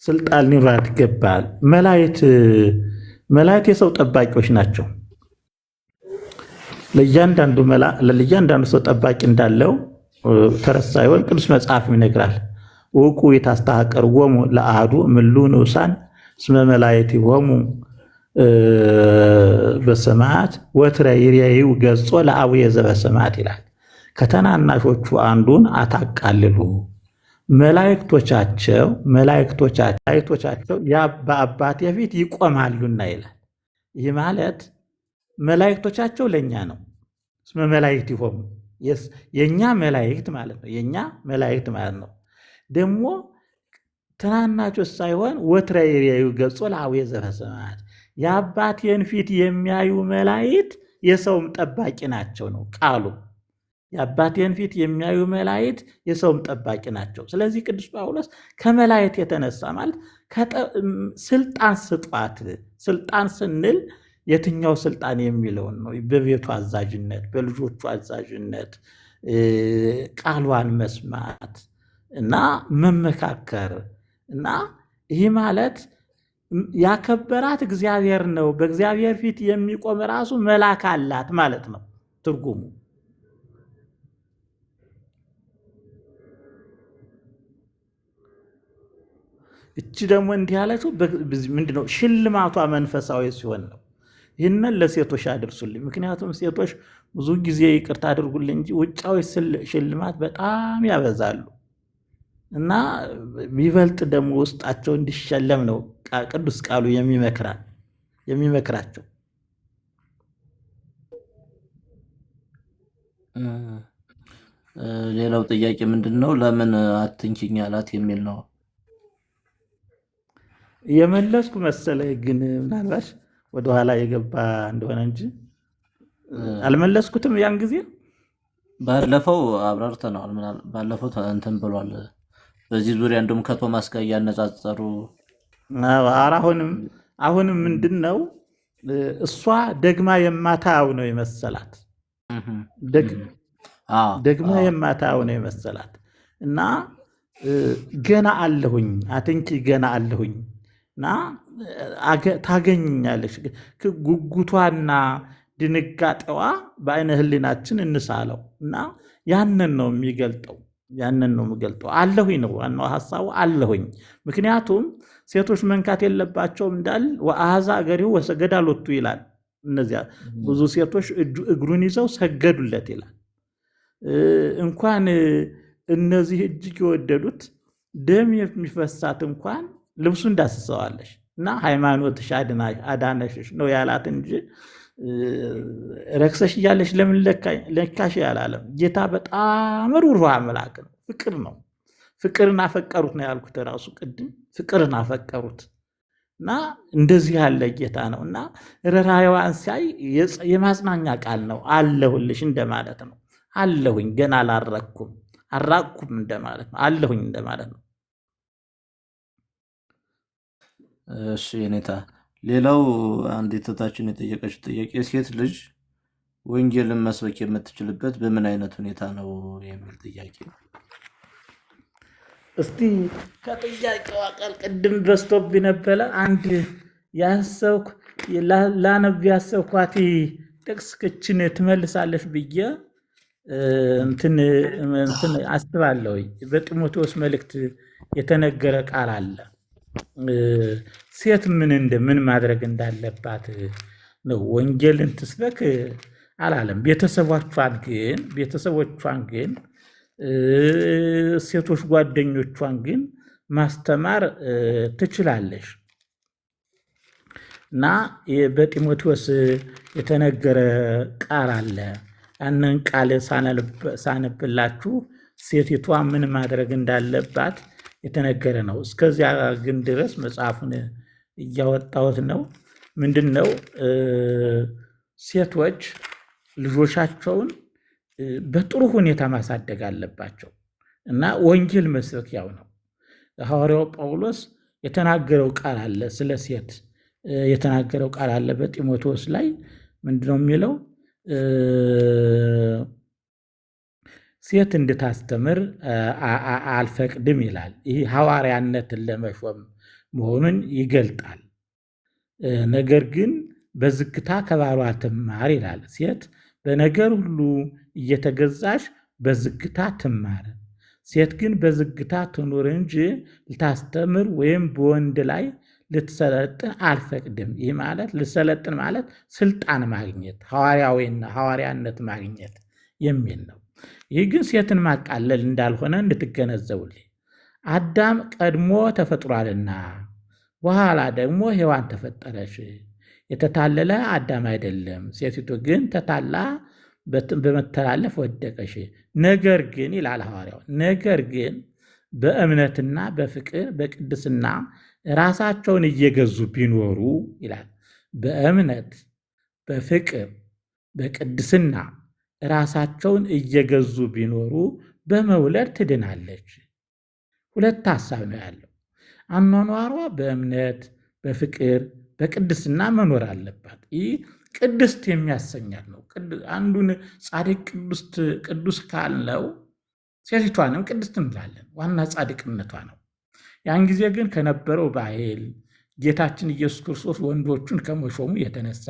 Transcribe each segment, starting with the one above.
ስልጣን ሊኖራት ይገባል። መላእክት የሰው ጠባቂዎች ናቸው። ለእያንዳንዱ ሰው ጠባቂ እንዳለው ተረሳ ይሆን? ቅዱስ መጽሐፍ ይነግራል። ውቁ የታስተሐቀርዎሙ ለአሐዱ እምእሉ ንዑሳን እስመ መላእክቲሆሙ በሰማያት ወትረ ይሬዩ ገጾ ለአቡየ ዘበሰማያት ይላል። ከተናናሾቹ አንዱን አታቃልሉ፣ መላእክቶቻቸው በአባቴ ፊት ይቆማሉና ይላል። ይህ ማለት መላእክቶቻቸው ለእኛ ነው። እስመ መላእክቲሆሙ የእኛ መላእክት ማለት ነው። የእኛ መላእክት ማለት ነው። ደግሞ ትናናቾች ሳይሆን ወትረ ይሬዩ ገጾ ለአቡየ ዘበሰማያት የአባቴን ፊት የሚያዩ መላእክት የሰውም ጠባቂ ናቸው ነው ቃሉ። የአባቴን ፊት የሚያዩ መላእክት የሰውም ጠባቂ ናቸው። ስለዚህ ቅዱስ ጳውሎስ ከመላእክት የተነሳ ማለት ስልጣን ስጧት። ስልጣን ስንል የትኛው ስልጣን የሚለውን ነው። በቤቱ አዛዥነት፣ በልጆቹ አዛዥነት ቃሏን መስማት እና መመካከር እና ይህ ማለት ያከበራት እግዚአብሔር ነው። በእግዚአብሔር ፊት የሚቆም ራሱ መልአክ አላት ማለት ነው ትርጉሙ። እቺ ደግሞ እንዲህ ያለችው ምንድነው? ሽልማቷ መንፈሳዊ ሲሆን ነው። ይህንን ለሴቶች አድርሱልኝ። ምክንያቱም ሴቶች ብዙ ጊዜ ይቅርታ አድርጉልኝ እንጂ ውጫዊ ሽልማት በጣም ያበዛሉ እና ቢበልጥ ደግሞ ውስጣቸው እንዲሸለም ነው ቅዱስ ቃሉ የሚመክራቸው። ሌላው ጥያቄ ምንድን ነው? ለምን አትንኪኝ አላት የሚል ነው። የመለስኩ መሰለ፣ ግን ምናልባት ወደኋላ የገባ እንደሆነ እንጂ አልመለስኩትም። ያን ጊዜ ባለፈው አብራርተነዋል። ባለፈው እንትን ብሏል። በዚህ ዙሪያ እንደውም ከቶማስ ጋር እያነጻጸሩ አሁንም ምንድን ነው እሷ ደግማ የማታየው ነው የመሰላት። ደግማ የማታየው ነው የመሰላት እና ገና አለሁኝ አትንኪ ገና አለሁኝ እና ታገኝኛለሽ። ጉጉቷና ድንጋጤዋ በአይነ ህሊናችን እንሳለው እና ያንን ነው የሚገልጠው። አለሁኝ ነው ዋናው ሀሳቡ፣ አለሁኝ። ምክንያቱም ሴቶች መንካት የለባቸውም እንዳል ወአኀዛ እገሪሁ ወሰገዳ ሎቱ ይላል። እነዚያ ብዙ ሴቶች እግሩን ይዘው ሰገዱለት ይላል። እንኳን እነዚህ እጅግ የወደዱት ደም የሚፈሳት እንኳን ልብሱን ዳስሰዋለሽ እና ሃይማኖትሽ አዳነሽሽ ነው ያላት እንጂ ረክሰሽ እያለሽ ለምን ለካሽ ያላለም። ጌታ በጣም ሩህሩህ አምላክ ነው። ፍቅር ነው። ፍቅርን አፈቀሩት ነው ያልኩት ራሱ ቅድም። ፍቅርን አፈቀሩት እና እንደዚህ ያለ ጌታ ነው እና ርኅራኄዋን ሲያይ የማጽናኛ ቃል ነው። አለሁልሽ እንደማለት ነው። አለሁኝ ገና አልራቅኩም እንደማለት ነው። አለሁኝ እንደማለት ነው። እሺ የኔታ፣ ሌላው አንዲት እህታችን የጠየቀችው ጥያቄ ሴት ልጅ ወንጌልን መስበክ የምትችልበት በምን አይነት ሁኔታ ነው የሚል ጥያቄ ነው። እስቲ ከጥያቄው አቃል ቅድም በስቶብኝ ነበረ። አንድ ላነብ ያሰብኳት ጥቅስ ክችን ትመልሳለች ብዬ እንትን አስባለሁ። በጢሞቴዎስ መልእክት የተነገረ ቃል አለ። ሴት ምን ማድረግ እንዳለባት ነው። ወንጌልን ትስበክ አላለም። ቤተሰቦቿን ግን ሴቶች ጓደኞቿን ግን ማስተማር ትችላለሽ እና በጢሞቴዎስ የተነገረ ቃል አለ። ያንን ቃል ሳነብላችሁ ሴቲቷ ምን ማድረግ እንዳለባት የተነገረ ነው። እስከዚያ ግን ድረስ መጽሐፉን እያወጣሁት ነው። ምንድን ነው ሴቶች ልጆቻቸውን በጥሩ ሁኔታ ማሳደግ አለባቸው እና ወንጌል መስበክ ያው ነው። ሐዋርያው ጳውሎስ የተናገረው ቃል አለ፣ ስለ ሴት የተናገረው ቃል አለ በጢሞቴዎስ ላይ። ምንድነው የሚለው? ሴት እንድታስተምር አልፈቅድም ይላል። ይህ ሐዋርያነትን ለመሾም መሆኑን ይገልጣል። ነገር ግን በዝግታ ከባሏ ትማር ይላል። ሴት በነገር ሁሉ እየተገዛሽ በዝግታ ትማር። ሴት ግን በዝግታ ትኑር እንጂ ልታስተምር ወይም በወንድ ላይ ልትሰለጥን አልፈቅድም። ይህ ማለት ልትሰለጥን ማለት ስልጣን ማግኘት፣ ሐዋርያነት ማግኘት የሚል ነው። ይህ ግን ሴትን ማቃለል እንዳልሆነ እንድትገነዘቡልኝ። አዳም ቀድሞ ተፈጥሯልና በኋላ ደግሞ ሔዋን ተፈጠረች። የተታለለ አዳም አይደለም። ሴቲቱ ግን ተታላ በመተላለፍ ወደቀሽ። ነገር ግን ይላል ሐዋርያው፣ ነገር ግን በእምነትና በፍቅር በቅድስና ራሳቸውን እየገዙ ቢኖሩ ይላል። በእምነት በፍቅር በቅድስና ራሳቸውን እየገዙ ቢኖሩ በመውለድ ትድናለች። ሁለት ሐሳብ ነው ያለው። አኗኗሯ በእምነት በፍቅር በቅድስና መኖር አለባት። ይህ ቅድስት የሚያሰኛት ነው። አንዱን ጻድቅ ቅዱስ ካልነው ሴቲቷንም ቅድስት እንላለን። ዋና ጻድቅነቷ ነው። ያን ጊዜ ግን ከነበረው ባህል ጌታችን ኢየሱስ ክርስቶስ ወንዶቹን ከመሾሙ የተነሳ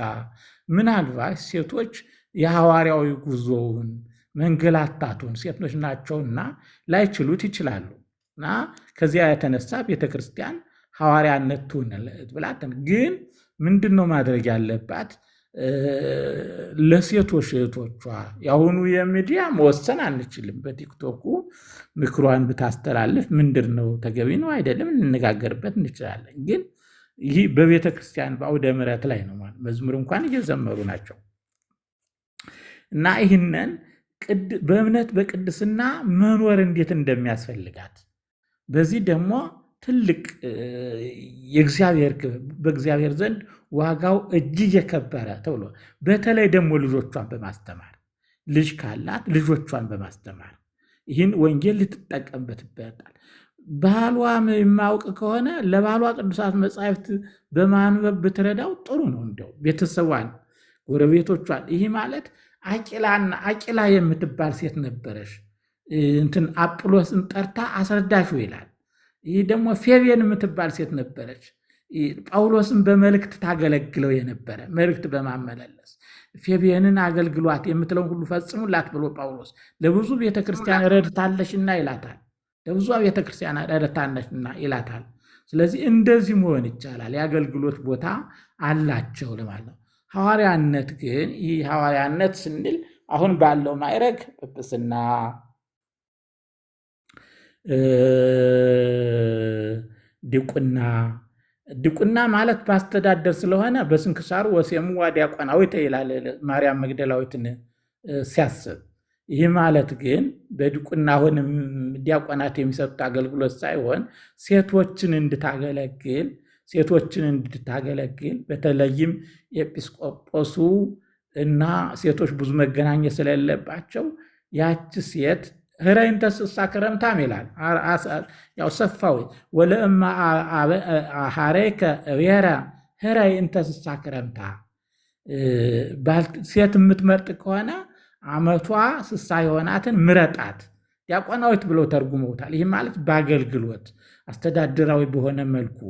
ምናልባት ሴቶች የሐዋርያዊ ጉዞውን መንገላታቱን ሴቶች ናቸውና ላይችሉት ይችላሉ እና ከዚያ የተነሳ ቤተክርስቲያን ሐዋርያነት ትሁን ብላትን። ግን ምንድን ነው ማድረግ ያለባት? ለሴቶች እህቶቿ የአሁኑ የሚዲያ መወሰን አንችልም። በቲክቶኩ ምክሯን ብታስተላልፍ ምንድን ነው ተገቢ ነው አይደለም እንነጋገርበት እንችላለን። ግን ይህ በቤተ ክርስቲያን በአውደ ምሕረት ላይ ነው። መዝሙር እንኳን እየዘመሩ ናቸው እና ይህንን በእምነት በቅድስና መኖር እንዴት እንደሚያስፈልጋት በዚህ ደግሞ ትልቅ በእግዚአብሔር ዘንድ ዋጋው እጅግ የከበረ ተብሎ በተለይ ደግሞ ልጆቿን በማስተማር ልጅ ካላት ልጆቿን በማስተማር ይህን ወንጌል ልትጠቀምበት ይበታል። ባሏ የማያውቅ ከሆነ ለባሏ ቅዱሳት መጻሕፍት በማንበብ ብትረዳው ጥሩ ነው። እንደው ቤተሰቧን፣ ጎረቤቶቿን ይህ ማለት አቂላ የምትባል ሴት ነበረች። አጵሎስን ጠርታ አስረዳሹ ይላል። ይህ ደግሞ ፌቤን የምትባል ሴት ነበረች። ጳውሎስን በመልእክት ታገለግለው የነበረ መልእክት በማመላለስ ፌቤንን አገልግሏት የምትለውን ሁሉ ፈጽሙላት ብሎ ጳውሎስ ለብዙ ቤተክርስቲያን ረድታለሽና ይላታል። ለብዙ ቤተክርስቲያን ረድታለሽና ይላታል። ስለዚህ እንደዚህ መሆን ይቻላል። የአገልግሎት ቦታ አላቸው ለማለት ነው። ሐዋርያነት ግን ይህ ሐዋርያነት ስንል አሁን ባለው ማዕረግ ጵጵስና፣ ዲቁና ማለት ማስተዳደር ስለሆነ በስንክሳሩ ወሴምዋ ዲያቆናዊት ይላል ማርያም መግደላዊትን ሲያስብ። ይህ ማለት ግን በዲቁና አሁንም ዲያቆናት የሚሰጡት አገልግሎት ሳይሆን ሴቶችን እንድታገለግል በተለይም ኤጲስቆጶሱ እና ሴቶች ብዙ መገናኘት ስለሌለባቸው ያች ሴት ህራይን ተስሳ ክረምታም ይላል። ያው ሰፋዊ ወለእማ ሐሬከ ብሔረ ህራይን ተስሳ ክረምታ ሴት የምትመርጥ ከሆነ ዓመቷ ስሳ የሆናትን ምረጣት ዲያቆናዊት ብለው ተርጉመውታል። ይህ ማለት በአገልግሎት አስተዳደራዊ በሆነ መልኩ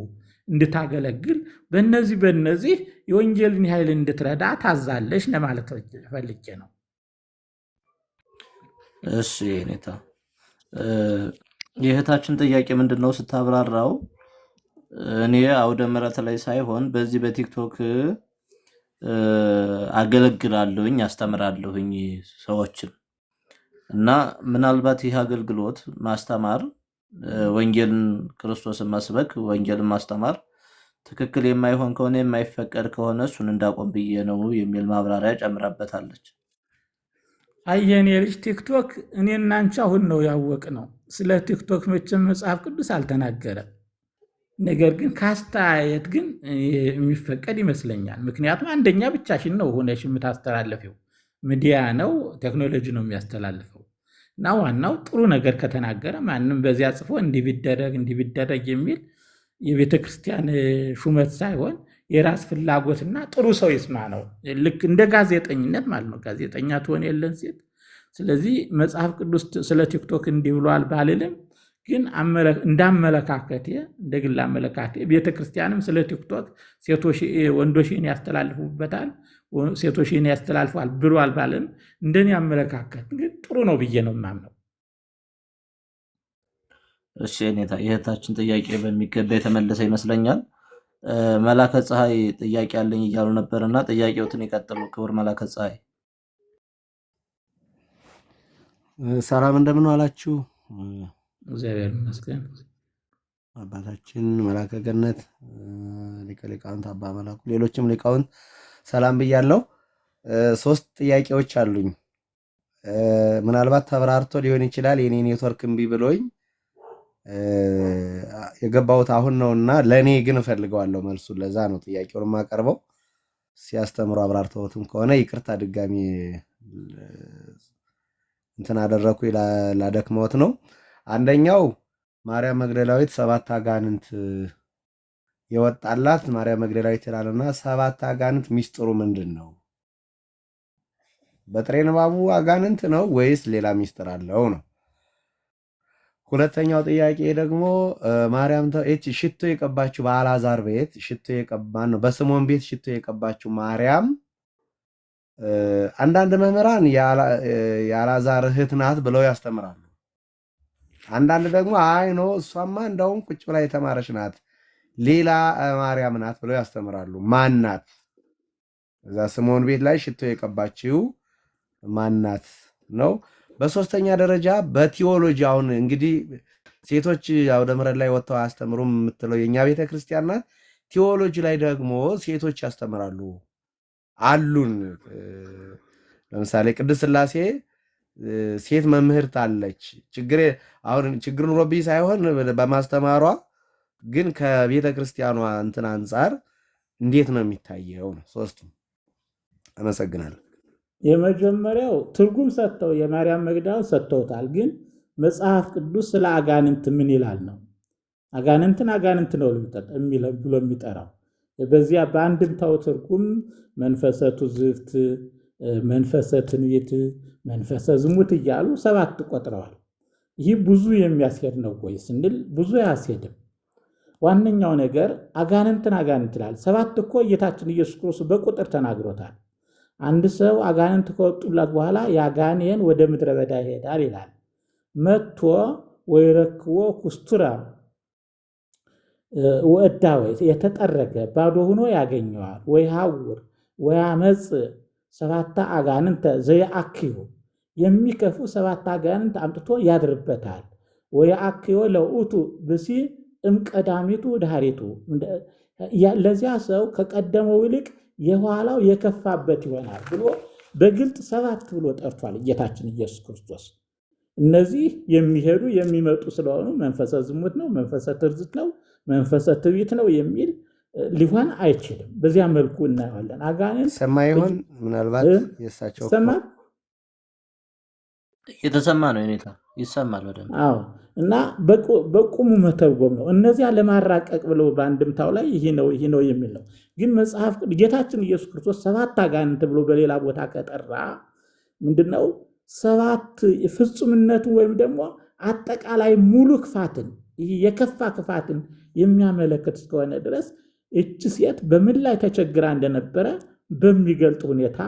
እንድታገለግል በእነዚህ የወንጌልን ኃይል እንድትረዳ ታዛለች ለማለት ፈልጌ ነው። እሺ ኔታ፣ የእህታችን ጥያቄ ምንድን ነው ስታብራራው፣ እኔ አውደ ምሕረት ላይ ሳይሆን በዚህ በቲክቶክ አገለግላለሁኝ አስተምራለሁኝ ሰዎችን እና ምናልባት ይህ አገልግሎት ማስተማር ወንጌልን ክርስቶስን መስበክ ወንጌልን ማስተማር ትክክል የማይሆን ከሆነ የማይፈቀድ ከሆነ እሱን እንዳቆም ብዬ ነው የሚል ማብራሪያ ጨምራበታለች። አየኔ ልጅ ቲክቶክ እኔና አንቺ አሁን ነው ያወቅነው። ስለ ቲክቶክ መቼም መጽሐፍ ቅዱስ አልተናገረም። ነገር ግን ካስተያየት ግን የሚፈቀድ ይመስለኛል። ምክንያቱም አንደኛ ብቻሽን ነው ሆነሽ የምታስተላልፊው፣ ሚዲያ ነው፣ ቴክኖሎጂ ነው የሚያስተላልፈው እና ዋናው ጥሩ ነገር ከተናገረ ማንም በዚያ ጽፎ እንዲህ ቢደረግ የሚል የቤተ ክርስቲያን ሹመት ሳይሆን የራስ ፍላጎትና ጥሩ ሰው ይስማ ነው። ልክ እንደ ጋዜጠኝነት ማለት ነው። ጋዜጠኛ ትሆን የለን ሴት ስለዚህ መጽሐፍ ቅዱስ ስለ ቲክቶክ እንዲህ ብሏል ባልልም፣ ግን እንዳመለካከቴ እንደ ግል አመለካከቴ ቤተክርስቲያንም ስለ ቲክቶክ ወንዶችን ያስተላልፉበታል፣ ሴቶችን ያስተላልፏል ብሏል ባልም፣ እንደኔ አመለካከት ግን ጥሩ ነው ብዬ ነው የማምነው። እሺ ኔታ የእህታችን ጥያቄ በሚገባ የተመለሰ ይመስለኛል። መላከ ፀሐይ ጥያቄ አለኝ እያሉ ነበርና ጥያቄዎትን ይቀጥሉ። ክቡር መላከ ፀሐይ። ሰላም እንደምን ዋላችሁ? እግዚአብሔር ይመስገን። አባታችን መላከ ገነት ሊቀ ሊቃውንት አባ መላኩ፣ ሌሎችም ሊቃውንት ሰላም ብያለሁ። 3 ጥያቄዎች አሉኝ። ምናልባት ተብራርቶ ሊሆን ይችላል። የኔ ኔትወርክ እምቢ ብሎኝ የገባሁት አሁን ነውና ለኔ ግን እፈልገዋለሁ መልሱን። ለዛ ነው ጥያቄውን የማቀርበው። ሲያስተምሩ አብራርተውትም ከሆነ ይቅርታ ድጋሚ እንትን አደረኩ ላደክመውት ነው። አንደኛው ማርያም መግደላዊት 7 አጋንንት የወጣላት ማርያም መግደላዊት ይላልና 7 አጋንንት ሚስጥሩ ምንድን ነው? በጥሬ ንባቡ አጋንንት ነው ወይስ ሌላ ሚስጥር አለው ነው? ሁለተኛው ጥያቄ ደግሞ ማርያም ሽቶ የቀባችው በአልዓዛር ቤት ሽቶ የቀባን ነው፣ በስምዖን ቤት ሽቶ የቀባችው ማርያም አንዳንድ መምህራን የአልዓዛር እህት ናት ብለው ያስተምራሉ። አንዳንድ ደግሞ አይ ነው እሷማ እንደውም ቁጭ ብላ የተማረች ናት፣ ሌላ ማርያም ናት ብለው ያስተምራሉ። ማን ናት? እዛ ስምዖን ቤት ላይ ሽቶ የቀባችው ማናት ነው። በሶስተኛ ደረጃ በቲዎሎጂ አሁን እንግዲህ ሴቶች አውደ ምሕረት ላይ ወጥተው አያስተምሩም የምትለው የኛ ቤተክርስቲያን ናት። ቲዎሎጂ ላይ ደግሞ ሴቶች ያስተምራሉ አሉን። ለምሳሌ ቅድስት ሥላሴ ሴት መምህርት አለች። ችግር ኑሮብኝ ሳይሆን በማስተማሯ ግን ከቤተክርስቲያኗ እንትን አንጻር እንዴት ነው የሚታየው ነው። ሶስቱም አመሰግናለሁ። የመጀመሪያው ትርጉም ሰጥተው የማርያም መግደላዊት ሰጥተውታል። ግን መጽሐፍ ቅዱስ ስለ አጋንንት ምን ይላል ነው። አጋንንትን አጋንንት ነው ብሎ የሚጠራው በዚያ በአንድምታው ትርጉም መንፈሰ ትዝብት፣ መንፈሰ ትንቢት፣ መንፈሰ ዝሙት እያሉ 7 ቆጥረዋል። ይህ ብዙ የሚያስሄድ ነው ወይ ስንል ብዙ አያስሄድም። ዋነኛው ነገር አጋንንትን አጋንንት ይላል። 7 እኮ ጌታችን ኢየሱስ ክርስቶስ በቁጥር ተናግሮታል። አንድ ሰው አጋንንት ከወጡላት በኋላ ያጋኔን ወደ ምድረ በዳ ይሄዳል ይላል። መጥቶ ወይረክቦ ኩስቱራ ወእዳዌ የተጠረገ ባዶ ሆኖ ያገኘዋል። ወይ ሐውር ወይ አመፅ 7 አጋንንት ዘየአክዩ የሚከፉ 7 አጋንንት አምጥቶ ያድርበታል። ወይ አክዮ ለውእቱ ብሲ እምቀዳሚቱ ድሃሪቱ ለዚያ ሰው ከቀደመው ይልቅ የኋላው የከፋበት ይሆናል ብሎ በግልጥ 7 ብሎ ጠርቷል ጌታችን ኢየሱስ ክርስቶስ። እነዚህ የሚሄዱ የሚመጡ ስለሆኑ መንፈሰ ዝሙት ነው፣ መንፈሰ ትርዝት ነው፣ መንፈሰ ትዕቢት ነው የሚል ሊሆን አይችልም። በዚያ መልኩ እናየዋለን። አጋንንት ሰማ ይሆን ምናልባት የሳቸው ይሰማል፣ የተሰማ ነው የኔታ ይሰማል በደንብ። አዎ። እና በቁሙ መተርጎም ነው። እነዚያ ለማራቀቅ ብለው በአንድምታው ላይ ይህ ነው የሚል ነው። ግን መጽሐፍ ጌታችን ኢየሱስ ክርስቶስ 7 አጋንንት ብሎ በሌላ ቦታ ከጠራ ምንድነው 7 ፍጹምነቱ ወይም ደግሞ አጠቃላይ ሙሉ ክፋትን ይህ የከፋ ክፋትን የሚያመለክት እስከሆነ ድረስ እቺ ሴት በምን ላይ ተቸግራ እንደነበረ በሚገልጥ ሁኔታ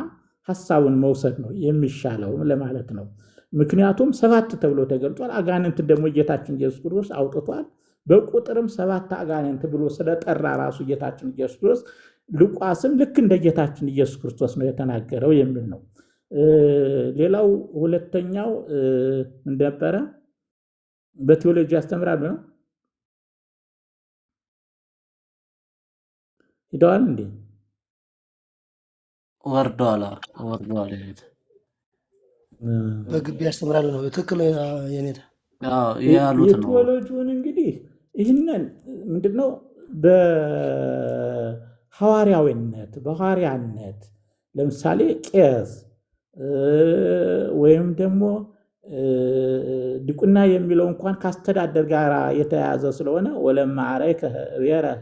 ሐሳቡን መውሰድ ነው የሚሻለው ለማለት ነው። ምክንያቱም 7 ተብሎ ተገልጿል። አጋንንት ደግሞ ጌታችን ኢየሱስ ክርስቶስ አውጥቷል። በቁጥርም 7 አጋንንት ብሎ ስለጠራ ራሱ ጌታችን ኢየሱስ ክርስቶስ ሉቃስም ልክ እንደ ጌታችን ኢየሱስ ክርስቶስ ነው የተናገረው የሚል ነው። ሌላው ሁለተኛው እንደነበረ በቴዎሎጂ ያስተምራሉ ነው። ሄደዋል እንዴ? ወርደዋል። በግቢ ያስተምራሉ ነው ትክክል የኔታ ያሉት ነው። የቴዎሎጂውን እንግዲህ ይህንን ምንድነው በሐዋርያዊነት በሐዋርያነት ለምሳሌ ቄስ ወይም ደግሞ ዲቁና የሚለው እንኳን ካስተዳደር ጋር የተያያዘ ስለሆነ ወለማዕረይ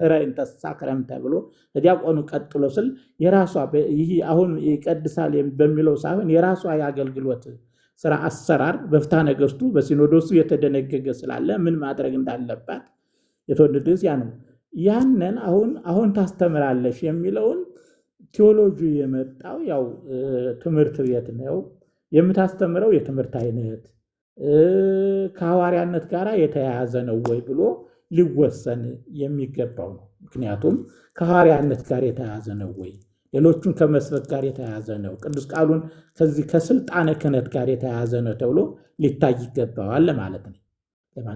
ህረይ እንተሳ ክረም ተብሎ ዲያቆኑ ቀጥሎ ስል የራሷ ይህ አሁን ይቀድሳል በሚለው ሳይሆን የራሷ የአገልግሎት ስራ አሰራር በፍትሐ ነገሥቱ በሲኖዶሱ የተደነገገ ስላለ ምን ማድረግ እንዳለባት የተወደደስ ያ ነው። ያንን አሁን ታስተምራለሽ የሚለውን ቴዎሎጂ የመጣው ያው ትምህርት ቤት ነው የምታስተምረው የትምህርት አይነት ከሐዋርያነት ጋር የተያያዘ ነው ወይ ብሎ ሊወሰን የሚገባው ነው። ምክንያቱም ከሐዋርያነት ጋር የተያያዘ ነው ወይ፣ ሌሎቹን ከመስበክ ጋር የተያያዘ ነው፣ ቅዱስ ቃሉን ከዚህ ከስልጣነ ክህነት ጋር የተያያዘ ነው ተብሎ ሊታይ ይገባዋል ማለት ነው።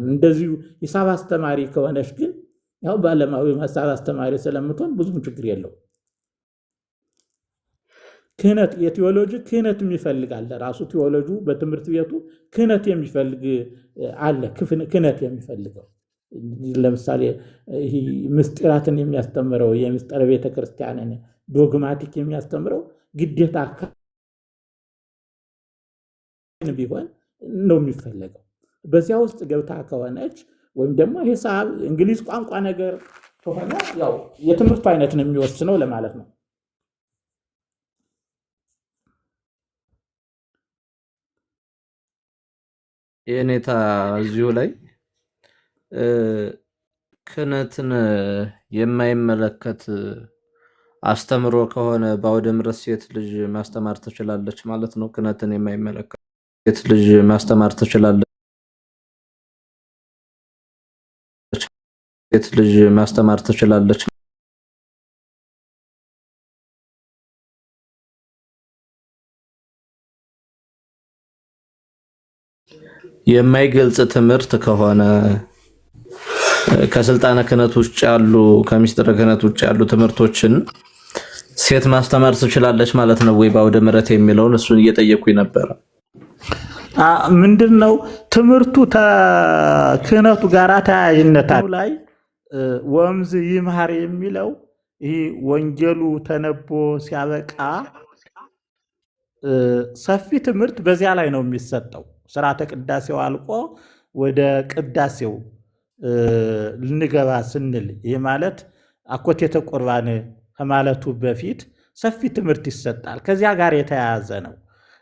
እንደዚሁ ሂሳብ አስተማሪ ከሆነች ግን ያው በዓለማዊ ሂሳብ አስተማሪ ስለምትሆን ብዙም ችግር የለው። ክህነት የቴዎሎጂ ክህነት የሚፈልጋል ራሱ ቴዎሎጂ በትምህርት ቤቱ ክህነት የሚፈልግ አለ። ክህነት የሚፈልገው ለምሳሌ ይሄ ምስጢራትን የሚያስተምረው የምስጢረ ቤተክርስቲያንን ዶግማቲክ የሚያስተምረው ግዴታ ቢሆን ነው የሚፈለገው። በዚያ ውስጥ ገብታ ከሆነች ወይም ደግሞ ሂሳብ እንግሊዝ ቋንቋ ነገር ከሆነ ያው የትምህርቱ አይነት ነው የሚወስነው ለማለት ነው። የኔታ እዚሁ ላይ ክህነትን የማይመለከት አስተምሮ ከሆነ በአውደ ምሕረት ሴት ልጅ ማስተማር ትችላለች ማለት ነው። ክህነትን የማይመለከት ሴት ልጅ ማስተማር ትችላለች። ሴት ልጅ ማስተማር ትችላለች። የማይገልጽ ትምህርት ከሆነ ከስልጣነ ክህነት ውጭ ያሉ ከምስጢረ ክህነት ውጭ ያሉ ትምህርቶችን ሴት ማስተማር ትችላለች ማለት ነው ወይ በአውደ ምሕረት የሚለውን እሱን እየጠየኩኝ ነበር። ምንድነው ትምህርቱ ክህነቱ ጋር ተያያዥነት ላይ ወምዝ ይምሃር የሚለው ይህ ወንጌሉ ተነቦ ሲያበቃ ሰፊ ትምህርት በዚያ ላይ ነው የሚሰጠው። ስርዓተ ቅዳሴው አልቆ ወደ ቅዳሴው ልንገባ ስንል ይህ ማለት አኮቴተ ቁርባን ከማለቱ በፊት ሰፊ ትምህርት ይሰጣል። ከዚያ ጋር የተያያዘ ነው።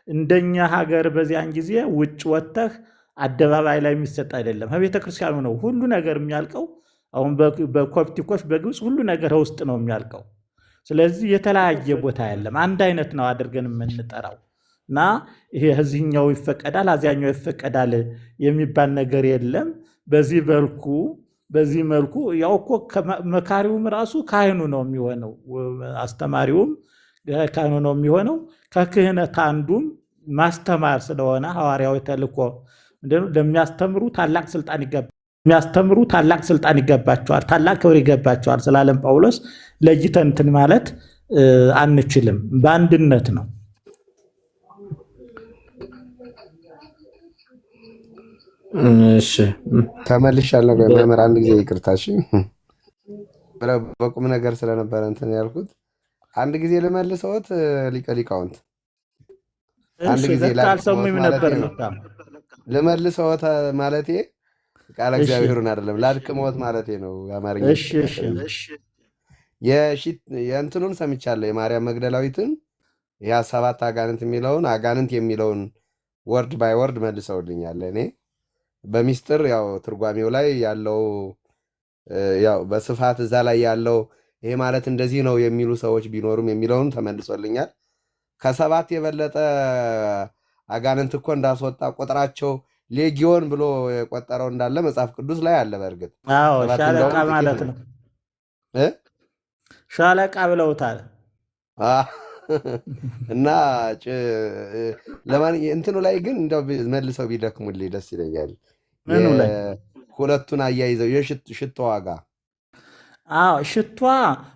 እንደኛ ሀገር በዚያን ጊዜ ውጭ ወጥተህ አደባባይ ላይ የሚሰጥ አይደለም። ከቤተ ክርስቲያኑ ነው ሁሉ ነገር የሚያልቀው። አሁን በኮፕቲኮች በግብፅ ሁሉ ነገር ውስጥ ነው የሚያልቀው። ስለዚህ የተለያየ ቦታ የለም፣ አንድ አይነት ነው አድርገን የምንጠራው እና ይሄ እዚህኛው ይፈቀዳል አዚያኛው ይፈቀዳል የሚባል ነገር የለም። በዚህ መልኩ ያው እኮ መካሪውም ራሱ ካህኑ ነው የሚሆነው፣ አስተማሪውም ካህኑ ነው የሚሆነው። ከክህነት አንዱም ማስተማር ስለሆነ ሐዋርያዊ ተልእኮ ለሚያስተምሩ ታላቅ ስልጣን ይገባቸዋል፣ ታላቅ ክብር ይገባቸዋል ስላለም ጳውሎስ ለይተን እንትን ማለት አንችልም። በአንድነት ነው። እሺ ተመልሻለሁ። መምህር አንድ ጊዜ ይቅርታ። እሺ በቁም ነገር ስለነበረ እንትን ያልኩት አንድ ጊዜ ልመልሰዎት ሊቀ ሊቃውንት አንድ ጊዜ ልመልሰዎት ማለቴ ቃለ እግዚአብሔሩን አይደለም ላድቅመዎት ማለቴ ነው። አማርኛ የእንትኑን ሰምቻለሁ የማርያም መግደላዊትን ያ 7 አጋንንት የሚለውን አጋንንት የሚለውን ወርድ ባይ ወርድ መልሰውልኛል። እኔ በሚስጥር ያው ትርጓሜው ላይ ያለው ያው በስፋት እዛ ላይ ያለው ይሄ ማለት እንደዚህ ነው የሚሉ ሰዎች ቢኖሩም የሚለውን ተመልሶልኛል። ከ7 የበለጠ አጋንንት እኮ እንዳስወጣ ቁጥራቸው ሌጊዮን ብሎ የቆጠረው እንዳለ መጽሐፍ ቅዱስ ላይ አለ። በእርግጥ ሻለቃ ማለት ነው። ሻለቃ ብለውታል። እና እንትኑ ላይ ግን እንደው መልሰው ቢደክሙልኝ ደስ ይለኛል። ሁለቱን አያይዘው የሽቶ ዋጋ ሽቷ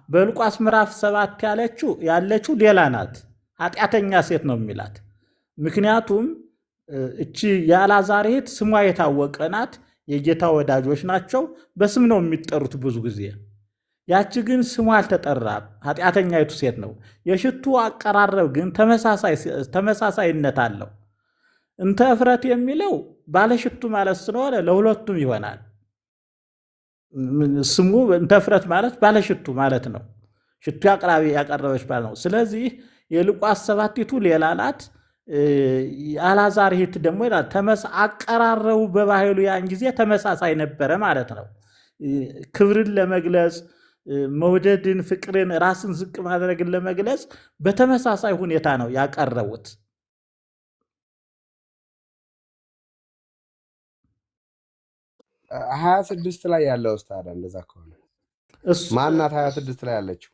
በሉቃስ ምዕራፍ 7 ያለችው ሌላ ናት። ኃጢአተኛ ሴት ነው የሚላት። ምክንያቱም እቺ የአልዓዛር እህት ስሟ የታወቀ ናት። የጌታ ወዳጆች ናቸው። በስም ነው የሚጠሩት ብዙ ጊዜ። ያቺ ግን ስሟ አልተጠራም። ኃጢአተኛይቱ ሴት ነው። የሽቱ አቀራረብ ግን ተመሳሳይነት አለው። እንተ እፍረት የሚለው ባለሽቱ ማለት ስለሆነ ለሁለቱም ይሆናል። ስሙ እንተ እፍረት ማለት ባለሽቱ ማለት ነው። ሽቱ አቅራቢ ያቀረበች ማለት ነው። ስለዚህ የሉቃስ 7ቱ ሌላ ናት። አልዓዛር እህት ደግሞ ይላል አቀራረቡ በባህሉ ያን ጊዜ ተመሳሳይ ነበረ ማለት ነው። ክብርን ለመግለጽ መውደድን፣ ፍቅርን፣ ራስን ዝቅ ማድረግን ለመግለጽ በተመሳሳይ ሁኔታ ነው ያቀረቡት። ሀያ ስድስት ላይ ያለው ታዲያ እንደዛ ከሆነ ማናት 26 ላይ ያለችው?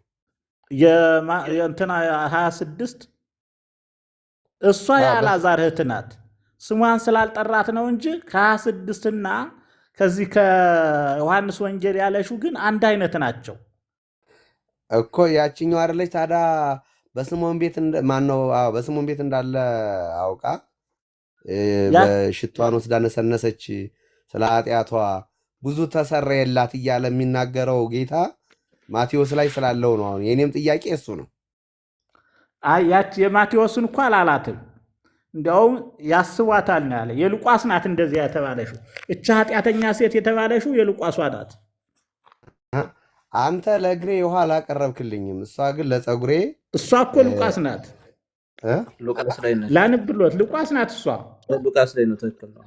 እንትና 26 እሷ የአልዓዛር እህት ናት። ስሟን ስላልጠራት ነው እንጂ ከ26ና ከዚህ ከዮሐንስ ወንጌል ያለሽው ግን አንድ አይነት ናቸው እኮ። ያችኛው አይደለች ታዲያ በስምዖን ቤት ማነው? በስምዖን ቤት እንዳለ አውቃ በሽቷን ወስዳ ነሰነሰች፣ ስለ ኃጢአቷ ብዙ ተሰረየላት እያለ የሚናገረው ጌታ ማቴዎስ ላይ ስላለው ነው። አሁን የኔም ጥያቄ እሱ ነው። ያች የማቴዎስን እኮ አላላትም፣ እንዲያውም ያስቧታል ነው ያለ። የሉቃስ ናት እንደዚያ የተባለሽው። እቻ ኃጢአተኛ ሴት የተባለሽው የሉቃሷ ናት። አንተ ለእግሬ ውሃ አላቀረብክልኝም፣ እሷ ግን ለፀጉሬ። እሷ እኮ ሉቃስ ናት። ሉቃስ ላይ ነው ላንብሎት። ሉቃስ ናት እሷ። ሉቃስ ላይ ነው። ትክክል ነው።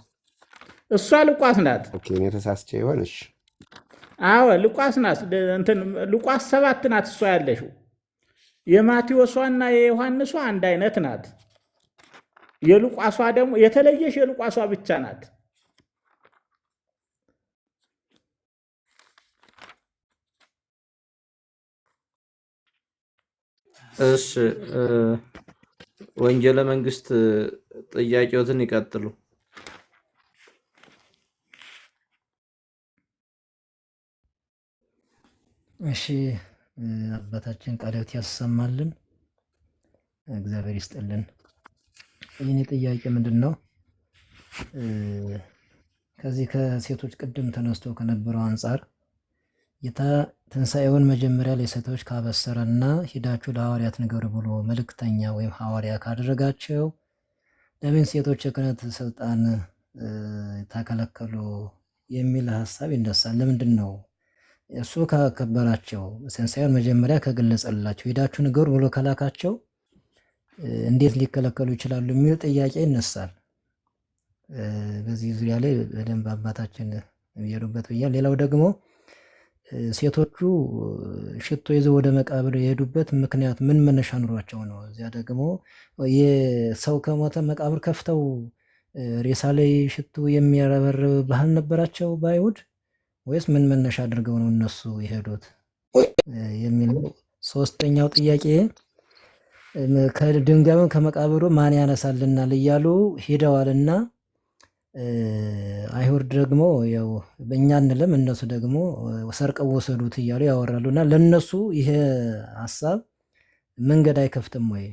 እሷ ሉቃስ ናት። ኦኬ፣ እኔ ተሳስቼ ይሆንሽ? አዎ ሉቃስ ናት። ሉቃስ 7 ናት እሷ ያለሽው። የማቴዎሷና የዮሐንሷ አንድ አይነት ናት። የሉቃሷ ደግሞ የተለየሽ የሉቃሷ ብቻ ናት። እሺ፣ ወንጌለ መንግስት ጥያቄዎትን ይቀጥሉ። እሺ አባታችን ቃለ ሕይወት ያሰማልን፣ እግዚአብሔር ይስጥልን። የኔ ጥያቄ ምንድን ነው? ከዚህ ከሴቶች ቅድም ተነስቶ ከነበረው አንጻር ጌታ ትንሣኤውን መጀመሪያ ለሴቶች ካበሰረና ሂዳችሁ ለሐዋርያት ንገሩ ብሎ መልእክተኛ ወይም ሐዋርያ ካደረጋቸው ለምን ሴቶች የክህነት ስልጣን ተከለከሉ የሚል ሀሳብ ይነሳል። ለምንድን ነው እሱ ካከበራቸው ትንሣኤውን መጀመሪያ ከገለጸላቸው ሂዳችሁ ንገሩ ብሎ ከላካቸው እንዴት ሊከለከሉ ይችላሉ የሚል ጥያቄ ይነሳል። በዚህ ዙሪያ ላይ በደንብ አባታችን የሚሄዱበት ብያል። ሌላው ደግሞ ሴቶቹ ሽቶ ይዘው ወደ መቃብር የሄዱበት ምክንያት ምን መነሻ ኑሯቸው ነው? እዚያ ደግሞ የሰው ከሞተ መቃብር ከፍተው ሬሳ ላይ ሽቶ የሚያረበርብ ባህል ነበራቸው በአይሁድ ወይስ ምን መነሻ አድርገው ነው እነሱ የሄዱት የሚል። ሶስተኛው ጥያቄ ከድንጋዩን ከመቃብሩ ማን ያነሳልናል እያሉ ሄደዋልና አይሁድ ደግሞ ያው በእኛ እንለም እነሱ ደግሞ ሰርቀው ወሰዱት እያሉ ያወራሉና ለነሱ ይሄ ሀሳብ መንገድ አይከፍትም ወይ?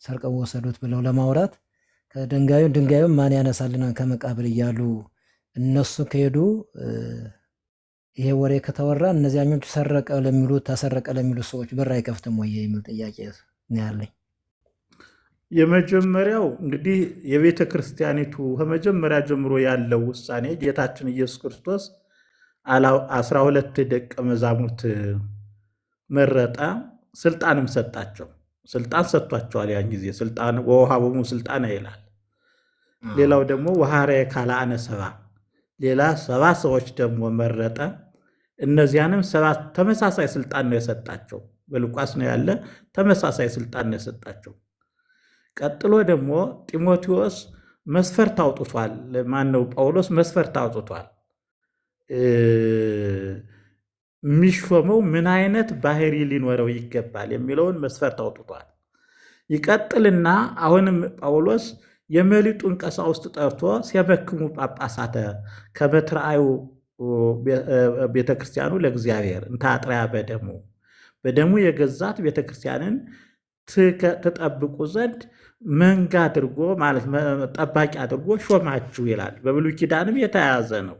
ሰርቀው ወሰዱት ብለው ለማውራት ድንጋዩን ማን ያነሳልናል ከመቃብር እያሉ እነሱ ከሄዱ ይሄ ወሬ ከተወራ እነዚያኞቹ ተሰረቀ ለሚሉ ሰዎች በር አይከፍትም ወይ የሚል ጥያቄ ነው ያለኝ። የመጀመሪያው እንግዲህ የቤተ ክርስቲያኒቱ ከመጀመሪያ ጀምሮ ያለው ውሳኔ ጌታችን ኢየሱስ ክርስቶስ 12 ደቀ መዛሙርት መረጠ፣ ስልጣንም ሰጣቸው። ስልጣን ሰጥቷቸዋል። ያን ጊዜ ስልጣን ወውሃቦሙ ስልጣነ ይላል። ሌላው ደግሞ ወሐረየ ካልአነ ሰብአ፣ ሌላ 7 ሰዎች ደግሞ መረጠ። እነዚያንም 7 ተመሳሳይ ስልጣን ነው የሰጣቸው። በሉቃስ ነው ያለ፣ ተመሳሳይ ስልጣን ነው የሰጣቸው። ቀጥሎ ደግሞ ጢሞቴዎስ መስፈርት አውጥቷል። ማነው? ጳውሎስ መስፈርት አውጥቷል። የሚሾመው ምን አይነት ባህሪ ሊኖረው ይገባል የሚለውን መስፈርት አውጥቷል። ይቀጥልና አሁንም ጳውሎስ የመሊጡን ቀሳውስት ጠርቶ ሲያበክሙ ጳጳሳተ ከመትርአዩ ቤተክርስቲያኑ ለእግዚአብሔር እንታጥሪያ በደሙ የገዛት ቤተክርስቲያንን ትጠብቁ ዘንድ መንጋ አድርጎ ማለት ጠባቂ አድርጎ ሾማችሁ ይላል። በብሉይ ኪዳንም የተያያዘ ነው።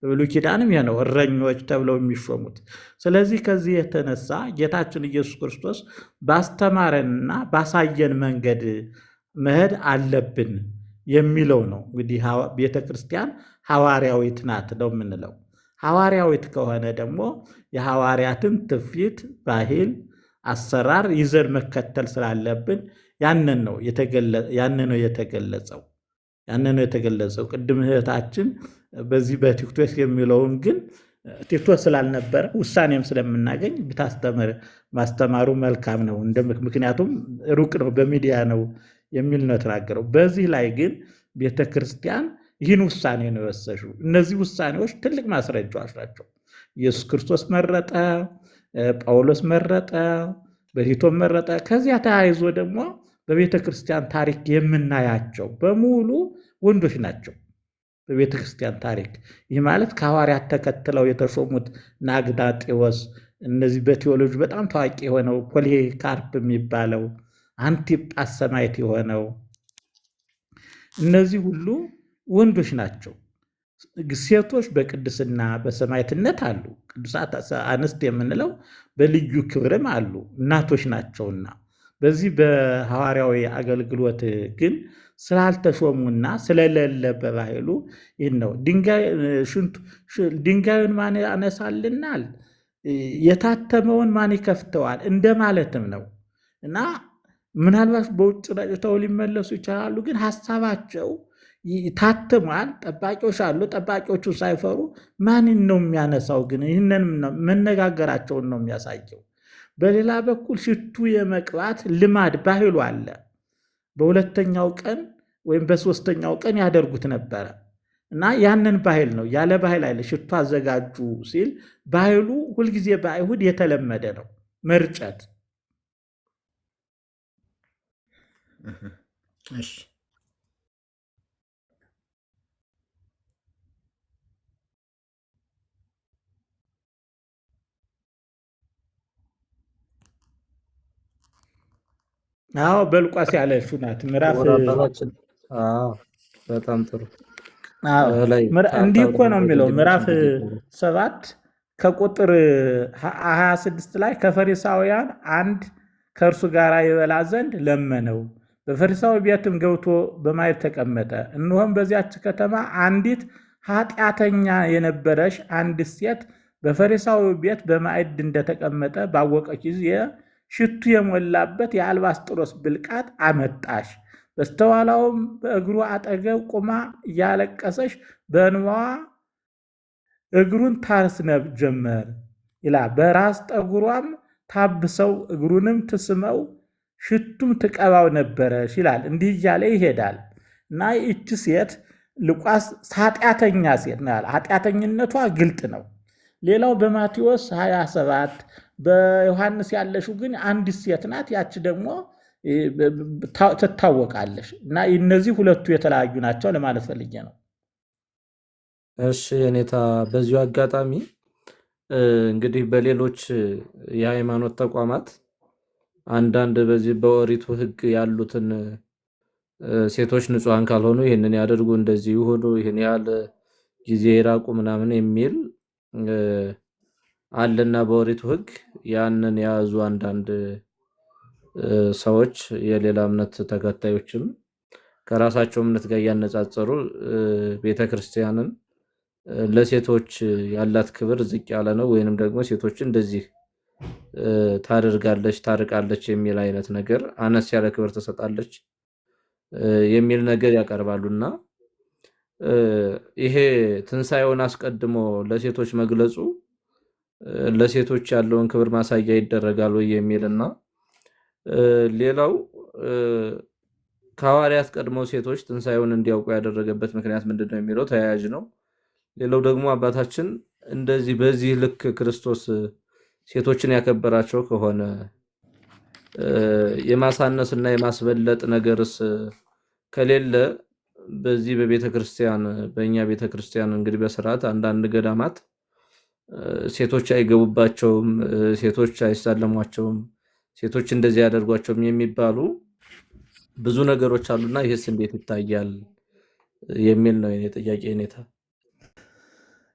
በብሉይ ኪዳንም ይሄ ነው እረኞች ተብለው የሚሾሙት። ስለዚህ ከዚህ የተነሳ ጌታችን ኢየሱስ ክርስቶስ ባስተማረንና ባሳየን መንገድ መሄድ አለብን የሚለው ነው። እንግዲህ ቤተ ክርስቲያን ሐዋርያዊት ናት ነው የምንለው። ሐዋርያዊት ከሆነ ደግሞ የሐዋርያትን ትውፊት፣ ባህል፣ አሰራር ይዘን መከተል ስላለብን ያንን ነው የተገለጸው። ቅድም እህታችን በዚህ በቲክቶክ የሚለውን ግን ቲክቶክ ስላልነበረ ውሳኔም ስለምናገኝ ማስተማሩ መልካም ነው። ምክንያቱም ሩቅ ነው፣ በሚዲያ ነው የሚል ነው የተናገረው። በዚህ ላይ ግን ቤተክርስቲያን ይህን ውሳኔ ነው የወሰነው። እነዚህ ውሳኔዎች ትልቅ ማስረጃዎች ናቸው። ኢየሱስ ክርስቶስ መረጠ፣ ጳውሎስ መረጠ፣ በቲቶም መረጠ። ከዚያ ተያይዞ ደግሞ በቤተክርስቲያን ታሪክ የምናያቸው በሙሉ ወንዶች ናቸው። በቤተክርስቲያን ታሪክ ይህ ማለት ከሐዋርያት ተከትለው የተሾሙት ናግዳጤዎስ፣ እነዚህ በቴዎሎጂ በጣም ታዋቂ የሆነው ፖሊካርፕ የሚባለው፣ አንቲጳስ ሰማዕት የሆነው፣ እነዚህ ሁሉ ወንዶች ናቸው። ሴቶች በቅድስና በሰማዕትነት አሉ። ቅዱሳት አንስት የምንለው በልዩ ክብርም አሉ፣ እናቶች ናቸውና። በዚህ በሐዋርያዊ አገልግሎት ግን ስላልተሾሙና ስለሌለ በባህሉ ይህን ነው። ድንጋዩን ማን ያነሳልናል? የታተመውን ማን ይከፍተዋል? እንደማለትም ነው እና ምናልባት በውጭ ረጭተው ሊመለሱ ይችላሉ። ግን ሀሳባቸው ታትሟል። ጠባቂዎች አሉ። ጠባቂዎቹ ሳይፈሩ ማንን ነው የሚያነሳው? ግን ይህንን መነጋገራቸውን ነው የሚያሳየው። በሌላ በኩል ሽቱ የመቅባት ልማድ ባህሉ አለ። በሁለተኛው ቀን ወይም በሶስተኛው ቀን ያደርጉት ነበረ እና ያንን ባህል ነው። ያለ ባህል አይደለ። ሽቱ አዘጋጁ ሲል ባህሉ ሁልጊዜ በአይሁድ የተለመደ ነው መርጨት። እሺ አዎ በሉቃስ ያለችው ናት ምዕራፍ። በጣም ጥሩ። እንዲህ እኮ ነው የሚለው ምዕራፍ 7 ከቁጥር 26 ላይ ከፈሪሳውያን አንድ ከእርሱ ጋር ይበላ ዘንድ ለመነው። በፈሪሳዊ ቤትም ገብቶ በማዕድ ተቀመጠ። እነሆም በዚያች ከተማ አንዲት ኃጢአተኛ የነበረች አንዲት ሴት በፈሪሳዊ ቤት በማዕድ እንደተቀመጠ ባወቀች ጊዜ ሽቱ የሞላበት የአልባስጥሮስ ብልቃጥ አመጣች። በስተኋላውም በእግሩ አጠገብ ቁማ እያለቀሰች በእንባዋ እግሩን ታስነብ ጀመር ይላል። በራስ ጠጉሯም ታብሰው እግሩንም ትስመው ሽቱም ትቀባው ነበረች ይላል። እንዲህ እያለ ይሄዳል እና ይቺ ሴት ሉቃስ ኃጢአተኛ ሴት ነው ያለ። ኃጢአተኝነቷ ግልጥ ነው። ሌላው በማቴዎስ 27 በዮሐንስ ያለሽው ግን አንዲት ሴት ናት። ያች ደግሞ ትታወቃለች እና እነዚህ ሁለቱ የተለያዩ ናቸው ለማለት ፈልጌ ነው። እሺ የኔታ በዚሁ አጋጣሚ እንግዲህ በሌሎች የሃይማኖት ተቋማት አንዳንድ በዚህ በኦሪቱ ሕግ ያሉትን ሴቶች ንጹሐን ካልሆኑ ይህንን ያደርጉ፣ እንደዚህ ይሆኑ፣ ይህን ያህል ጊዜ ይራቁ ምናምን የሚል አለና በኦሪቱ ሕግ ያንን የያዙ አንዳንድ ሰዎች የሌላ እምነት ተከታዮችም ከራሳቸው እምነት ጋር እያነጻጸሩ ቤተክርስቲያንን ለሴቶች ያላት ክብር ዝቅ ያለ ነው ወይንም ደግሞ ሴቶች እንደዚህ ታደርጋለች ታርቃለች የሚል አይነት ነገር አነስ ያለ ክብር ትሰጣለች የሚል ነገር ያቀርባሉና ይሄ ትንሣኤውን አስቀድሞ ለሴቶች መግለጹ ለሴቶች ያለውን ክብር ማሳያ ይደረጋል ወይ የሚልና ሌላው ከሐዋርያት ቀድሞ ሴቶች ትንሣኤውን እንዲያውቁ ያደረገበት ምክንያት ምንድነው የሚለው ተያያዥ ነው። ሌላው ደግሞ አባታችን እንደዚህ በዚህ ልክ ክርስቶስ ሴቶችን ያከበራቸው ከሆነ የማሳነስና የማስበለጥ ነገርስ ከሌለ በዚህ በቤተክርስቲያን በእኛ ቤተክርስቲያን እንግዲህ በስርዓት አንዳንድ ገዳማት ሴቶች አይገቡባቸውም፣ ሴቶች አይሳለሟቸውም፣ ሴቶች እንደዚህ ያደርጓቸውም የሚባሉ ብዙ ነገሮች አሉና ይህስ እንዴት ይታያል የሚል ነው የኔ ጥያቄ። ኔታ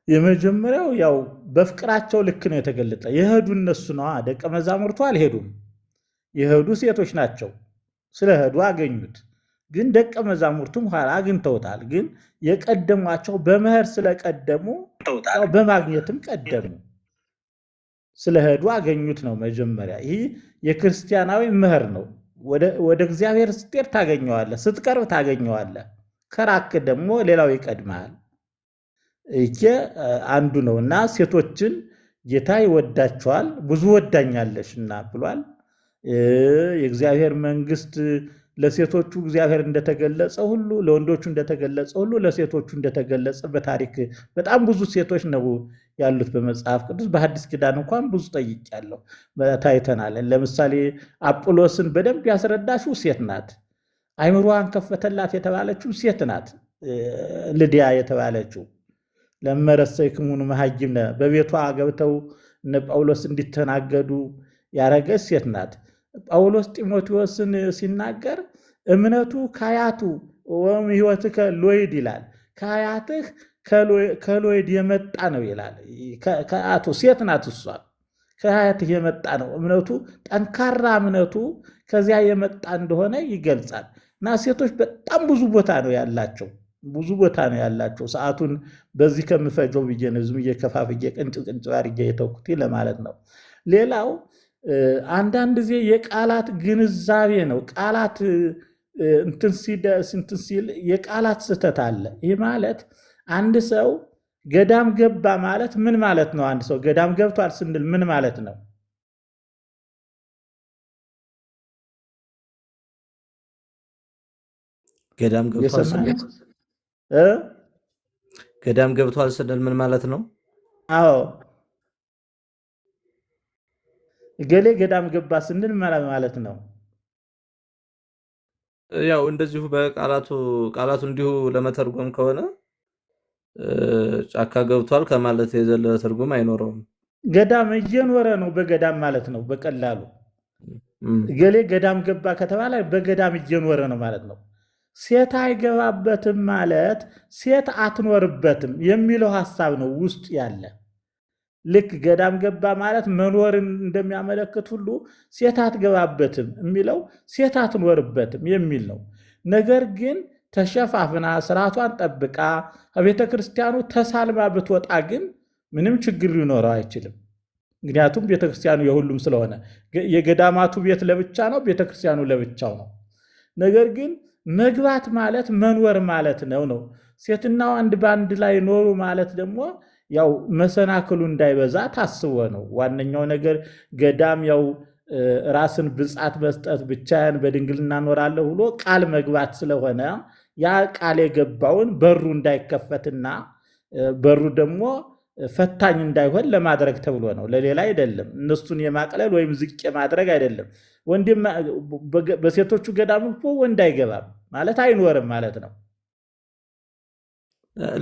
የመጀመሪያው ያው በፍቅራቸው ልክ ነው የተገለጠ። የሄዱ እነሱ ነዋ፣ ደቀ መዛሙርቱ አልሄዱም። የሄዱ ሴቶች ናቸው። ስለሄዱ አገኙት። ግን ደቀ መዛሙርቱም ኋላ አግኝተውታል። ግን የቀደሟቸው በመሄድ ስለቀደሙ በማግኘትም ቀደሙ። ስለሄዱ አገኙት ነው መጀመሪያ። ይህ የክርስቲያናዊ ምህር ነው። ወደ እግዚአብሔር ስትሄድ ታገኘዋለህ፣ ስትቀርብ ታገኘዋለህ። ከራክ ደግሞ ሌላው ይቀድመሃል። ይሄ አንዱ ነው እና ሴቶችን ጌታ ይወዳቸዋል። ብዙ ወዳኛለሽና ብሏል። የእግዚአብሔር መንግስት ለሴቶቹ እግዚአብሔር እንደተገለጸ ሁሉ ለወንዶቹ እንደተገለጸ ሁሉ ለሴቶቹ እንደተገለጸ በታሪክ በጣም ብዙ ሴቶች ነው ያሉት በመጽሐፍ ቅዱስ። በሐዲስ ኪዳን እንኳን ብዙ ጠይቄያለሁ፣ ታይተናል። ለምሳሌ አጵሎስን በደንብ ያስረዳችው ሴት ናት። አይምሮዋን ከፈተላት የተባለችው ሴት ናት። ልድያ የተባለችው ለመረሰይክሙኑ መሃይምነ በቤቷ ገብተው እነ ጳውሎስ እንዲተናገዱ ያረገች ሴት ናት። ጳውሎስ ጢሞቴዎስን ሲናገር እምነቱ ከአያቱ ወይም ሕይወትከ ሎይድ ይላል። ከአያትህ ከሎይድ የመጣ ነው ይላል። ከአያቱ ሴት ናት እሷ። ከአያትህ የመጣ ነው እምነቱ፣ ጠንካራ እምነቱ ከዚያ የመጣ እንደሆነ ይገልጻል። እና ሴቶች በጣም ብዙ ቦታ ነው ያላቸው፣ ብዙ ቦታ ነው ያላቸው። ሰዓቱን በዚህ ከምፈጀው ብዬ ነው ዝም እየከፋፍዬ ቅንጭብ አድርጌ የተውኩት ለማለት ነው። ሌላው አንዳንድ ጊዜ የቃላት ግንዛቤ ነው። ቃላት እንትን ሲል የቃላት ስህተት አለ። ይህ ማለት አንድ ሰው ገዳም ገባ ማለት ምን ማለት ነው? አንድ ሰው ገዳም ገብቷል ስንል ምን ማለት ነው? ገዳም ገብቷል ስንል ምን ማለት ነው? አዎ ገሌ ገዳም ገባ ስንል ማለት ነው። ያው እንደዚሁ ቃላቱ እንዲሁ ለመተርጎም ከሆነ ጫካ ገብቷል ከማለት የዘለለ ትርጉም አይኖረውም። ገዳም እየኖረ ነው በገዳም ማለት ነው። በቀላሉ ገሌ ገዳም ገባ ከተባለ በገዳም እየኖረ ነው ማለት ነው። ሴት አይገባበትም ማለት ሴት አትኖርበትም የሚለው ሐሳብ ነው ውስጥ ያለ። ልክ ገዳም ገባ ማለት መኖርን እንደሚያመለክት ሁሉ ሴት አትገባበትም የሚለው ሴት አትኖርበትም የሚል ነው። ነገር ግን ተሸፋፍና ስርዓቷን ጠብቃ ከቤተ ክርስቲያኑ ተሳልማ ብትወጣ ግን ምንም ችግር ሊኖረው አይችልም። ምክንያቱም ቤተክርስቲያኑ የሁሉም ስለሆነ የገዳማቱ ቤት ለብቻ ነው፣ ቤተክርስቲያኑ ለብቻው ነው። ነገር ግን መግባት ማለት መኖር ማለት ነው። ሴትና ወንድ በአንድ ላይ ኖሩ ማለት ደግሞ ያው መሰናክሉ እንዳይበዛ ታስቦ ነው። ዋነኛው ነገር ገዳም ያው ራስን ብጻት መስጠት ብቻዬን በድንግልና እኖራለሁ ብሎ ቃል መግባት ስለሆነ ያ ቃል የገባውን በሩ እንዳይከፈትና በሩ ደግሞ ፈታኝ እንዳይሆን ለማድረግ ተብሎ ነው፣ ለሌላ አይደለም። እነሱን የማቅለል ወይም ዝቅ የማድረግ አይደለም። በሴቶቹ ገዳም እኮ ወንድ አይገባም ማለት አይኖርም ማለት ነው።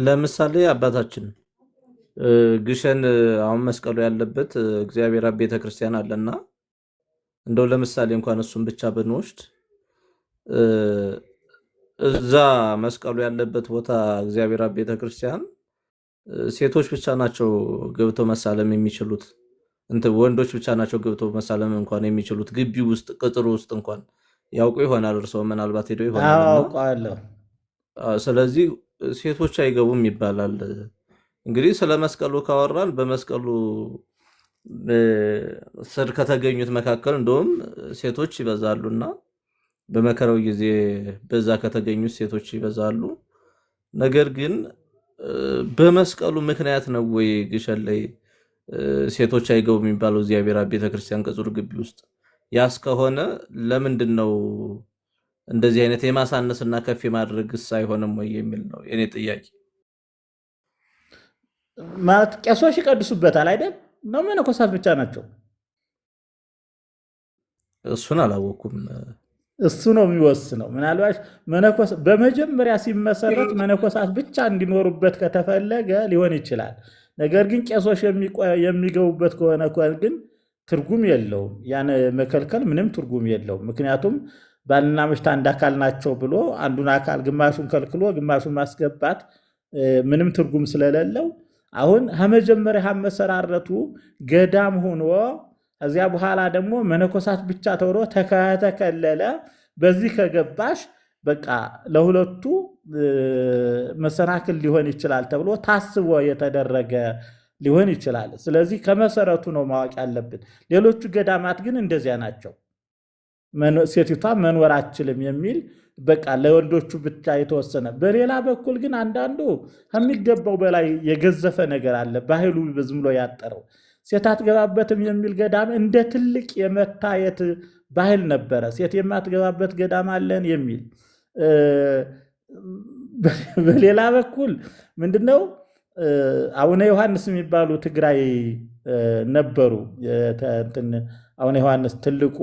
ለምሳሌ አባታችን ግሸን አሁን መስቀሉ ያለበት እግዚአብሔር አብ ቤተክርስቲያን አለና እንደው ለምሳሌ እንኳን እሱን ብቻ ብንወስድ እዛ መስቀሉ ያለበት ቦታ እግዚአብሔር አብ ቤተክርስቲያን ሴቶች ብቻ ናቸው ገብተው መሳለም የሚችሉት። ወንዶች ብቻ ናቸው ገብተው መሳለም እንኳን የሚችሉት። ግቢ ውስጥ ቅጥሩ ውስጥ እንኳን ያውቁ ይሆናል፣ እርስዎ ምናልባት ሄደው ይሆናል። አውቃለሁ። ስለዚህ ሴቶች አይገቡም ይባላል። እንግዲህ ስለ መስቀሉ ካወራን በመስቀሉ ስር ከተገኙት መካከል እንደውም ሴቶች ይበዛሉና በመከራው ጊዜ በዛ ከተገኙት ሴቶች ይበዛሉ። ነገር ግን በመስቀሉ ምክንያት ነው ወይ ግሸን ላይ ሴቶች አይገቡም የሚባለው እግዚአብሔር አብ ቤተክርስቲያን ቅጽር ግቢ ውስጥ? ያስ ከሆነ ለምንድን ነው እንደዚህ አይነት የማሳነስና ከፍ የማድረግስ አይሆንም ወይ የሚል ነው የኔ ጥያቄ። ማለት ቄሶች ይቀድሱበታል አይደል? ነው መነኮሳት ብቻ ናቸው? እሱን አላወኩም። እሱ ነው የሚወስነው። ምናልባት በመጀመሪያ ሲመሰረት መነኮሳት ብቻ እንዲኖሩበት ከተፈለገ ሊሆን ይችላል። ነገር ግን ቄሶች የሚገቡበት ከሆነ ግን ትርጉም የለውም። ያን መከልከል ምንም ትርጉም የለውም። ምክንያቱም ባልና ሚስት አንድ አካል ናቸው ብሎ አንዱን አካል ግማሹን ከልክሎ ግማሹን ማስገባት ምንም ትርጉም ስለሌለው አሁን ከመጀመሪያ መሰራረቱ ገዳም ሆኖ ከዚያ በኋላ ደግሞ መነኮሳት ብቻ ተብሎ ተከለለ። በዚህ ከገባሽ በቃ ለሁለቱ መሰናክል ሊሆን ይችላል ተብሎ ታስቦ የተደረገ ሊሆን ይችላል። ስለዚህ ከመሰረቱ ነው ማወቅ ያለብን። ሌሎቹ ገዳማት ግን እንደዚያ ናቸው። ሴቲቷ መኖር አትችልም የሚል በቃ ለወንዶቹ ብቻ የተወሰነ። በሌላ በኩል ግን አንዳንዱ ከሚገባው በላይ የገዘፈ ነገር አለ። ባህሉ ዝም ብሎ ያጠረው ሴት አትገባበትም የሚል ገዳም እንደ ትልቅ የመታየት ባህል ነበረ። ሴት የማትገባበት ገዳም አለን የሚል። በሌላ በኩል ምንድነው አቡነ ዮሐንስ የሚባሉ ትግራይ ነበሩ። አቡነ ዮሐንስ ትልቁ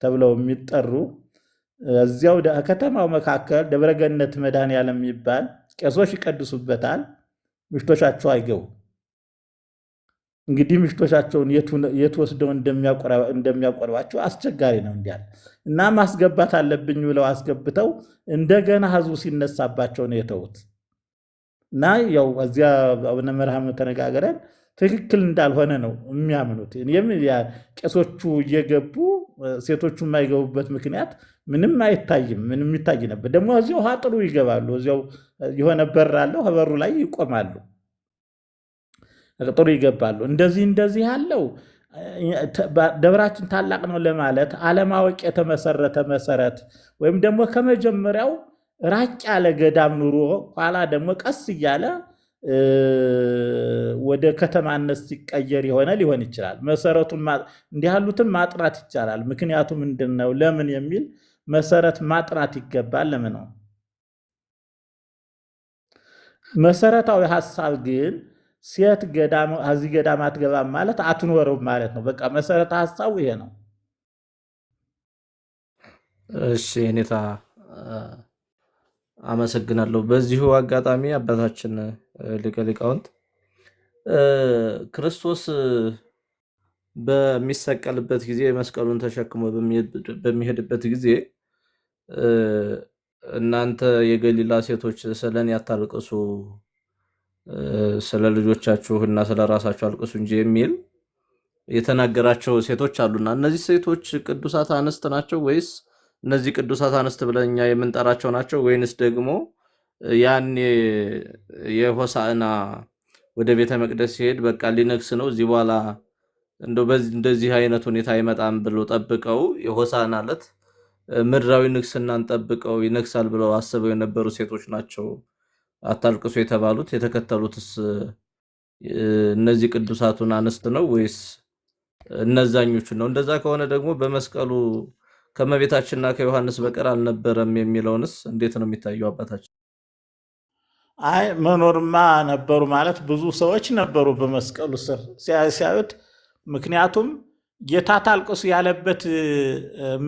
ተብለው የሚጠሩ እዚያው ከተማው መካከል ደብረገነት መድኃኔዓለም የሚባል ቄሶች ይቀድሱበታል። ምሽቶቻቸው አይገቡ። እንግዲህ ምሽቶቻቸውን የት ወስደው እንደሚያቆርባቸው አስቸጋሪ ነው እንዲያል እና ማስገባት አለብኝ ብለው አስገብተው እንደገና ህዝቡ ሲነሳባቸው ነው የተዉት። እና ያው እዚያ አቡነ መርሃም ተነጋገረን ትክክል እንዳልሆነ ነው የሚያምኑት። እኔም ቄሶቹ እየገቡ ሴቶቹ የማይገቡበት ምክንያት ምንም አይታይም። ምንም ይታይ ነበር። ደግሞ እዚያው ውሃ ጥሩ ይገባሉ። እዚያው የሆነ በር አለው፣ በሩ ላይ ይቆማሉ፣ ጥሩ ይገባሉ። እንደዚህ ያለው ደብራችን ታላቅ ነው ለማለት አለማወቅ የተመሰረተ መሰረት ወይም ደግሞ ከመጀመሪያው ራቅ ያለ ገዳም ኑሮ ኋላ ደግሞ ቀስ እያለ ወደ ከተማነት ሲቀየር የሆነ ሊሆን ይችላል። መሰረቱን እንዲህ ያሉትን ማጥራት ይቻላል። ምክንያቱ ምንድን ነው ለምን የሚል መሰረት ማጥራት ይገባል። ለምን ነው መሰረታዊ ሐሳብ ግን ሴት ገዳም እዚህ ገዳም አትገባም ማለት አትኖርም ማለት ነው። በቃ መሰረተ ሐሳቡ ይሄ ነው። እሺ ኔታ አመሰግናለሁ። በዚሁ አጋጣሚ አባታችን ሊቀ ሊቃውንት ክርስቶስ በሚሰቀልበት ጊዜ መስቀሉን ተሸክሞ በሚሄድበት ጊዜ እናንተ የገሊላ ሴቶች ስለኔ አታልቅሱ፣ ስለ ልጆቻችሁና ስለ ራሳችሁ አልቅሱ እንጂ የሚል የተናገራቸው ሴቶች አሉና እነዚህ ሴቶች ቅዱሳት አንስት ናቸው ወይስ እነዚህ ቅዱሳት አንስት ብለኛ የምንጠራቸው ናቸው? ወይንስ ደግሞ ያኔ የሆሳዕና ወደ ቤተ መቅደስ ሲሄድ በቃ ሊነግስ ነው እዚህ በኋላ እንደዚህ አይነት ሁኔታ አይመጣም ብሎ ጠብቀው የሆሳዕና ዕለት ምድራዊ ንግስናን ጠብቀው ይነግሳል ብለው አስበው የነበሩ ሴቶች ናቸው አታልቅሱ የተባሉት? የተከተሉትስ እነዚህ ቅዱሳቱን አንስት ነው ወይስ እነዛኞቹ ነው? እንደዛ ከሆነ ደግሞ በመስቀሉ ከመቤታችንና ከዮሐንስ በቀር አልነበረም የሚለውንስ እንዴት ነው የሚታየው አባታችን? አይ መኖርማ ነበሩ ማለት ብዙ ሰዎች ነበሩ በመስቀሉ ስር ሲያዩት። ምክንያቱም ጌታ ታልቅሱ ያለበት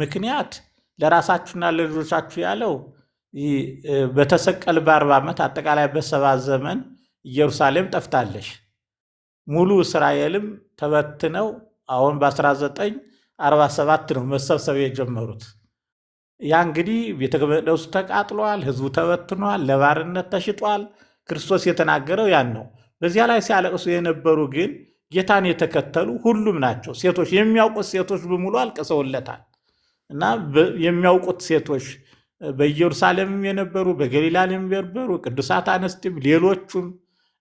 ምክንያት ለራሳችሁና ለልጆቻችሁ ያለው በተሰቀል በ40 ዓመት አጠቃላይ በ70 ዘመን ኢየሩሳሌም ጠፍታለች። ሙሉ እስራኤልም ተበትነው አሁን በ1947 ነው መሰብሰብ የጀመሩት። ያ እንግዲህ ቤተ መቅደሱ ተቃጥሏል፣ ህዝቡ ተበትኗል፣ ለባርነት ተሽጧል። ክርስቶስ የተናገረው ያን ነው። በዚያ ላይ ሲያለቅሱ የነበሩ ግን ጌታን የተከተሉ ሁሉም ናቸው። ሴቶች የሚያውቁት ሴቶች በሙሉ አልቅሰውለታል። እና የሚያውቁት ሴቶች በኢየሩሳሌምም የነበሩ በገሊላም የነበሩ ቅዱሳት አንስትም ሌሎቹም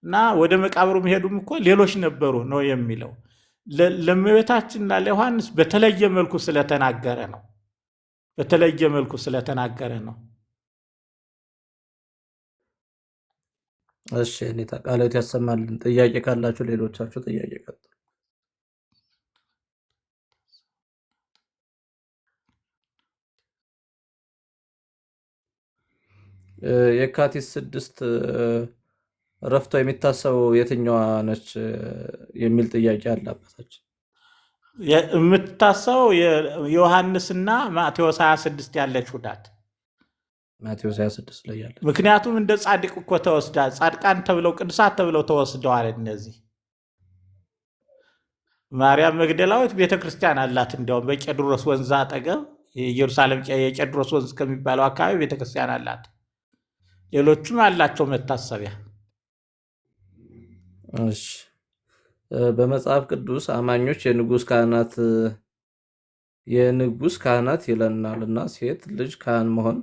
እና ወደ መቃብሩ መሄዱም እኮ ሌሎች ነበሩ ነው የሚለው። ለእመቤታችንና ለዮሐንስ በተለየ መልኩ ስለተናገረ ነው። በተለየ መልኩ ስለተናገረ ነው። እሺ ኔታ ቃላት ያሰማልን። ጥያቄ ካላችሁ ሌሎቻችሁ ጥያቄ ቀጥሉ። የካቲት 6 ረፍቷ የሚታሰበው የትኛዋ ነች የሚል ጥያቄ አለ አባታችን። የምትታሰበው የዮሐንስና ማቴዎስ 26 ያለችው ናት። ማቴዎስ 26 ላይ ያለ ምክንያቱም እንደ ጻድቅ እኮ ተወስዳ ጻድቃን ተብለው ቅዱሳት ተብለው ተወስደዋል። እነዚህ ማርያም መግደላዊት ቤተክርስቲያን አላት። እንዲያውም በቄድሮስ ወንዝ አጠገብ የኢየሩሳሌም የቄድሮስ ወንዝ ከሚባለው አካባቢ ቤተክርስቲያን አላት። ሌሎችም አላቸው መታሰቢያ። እሺ በመጽሐፍ ቅዱስ አማኞች የንጉስ ካህናት ይለናልና ሴት ልጅ ካህን መሆን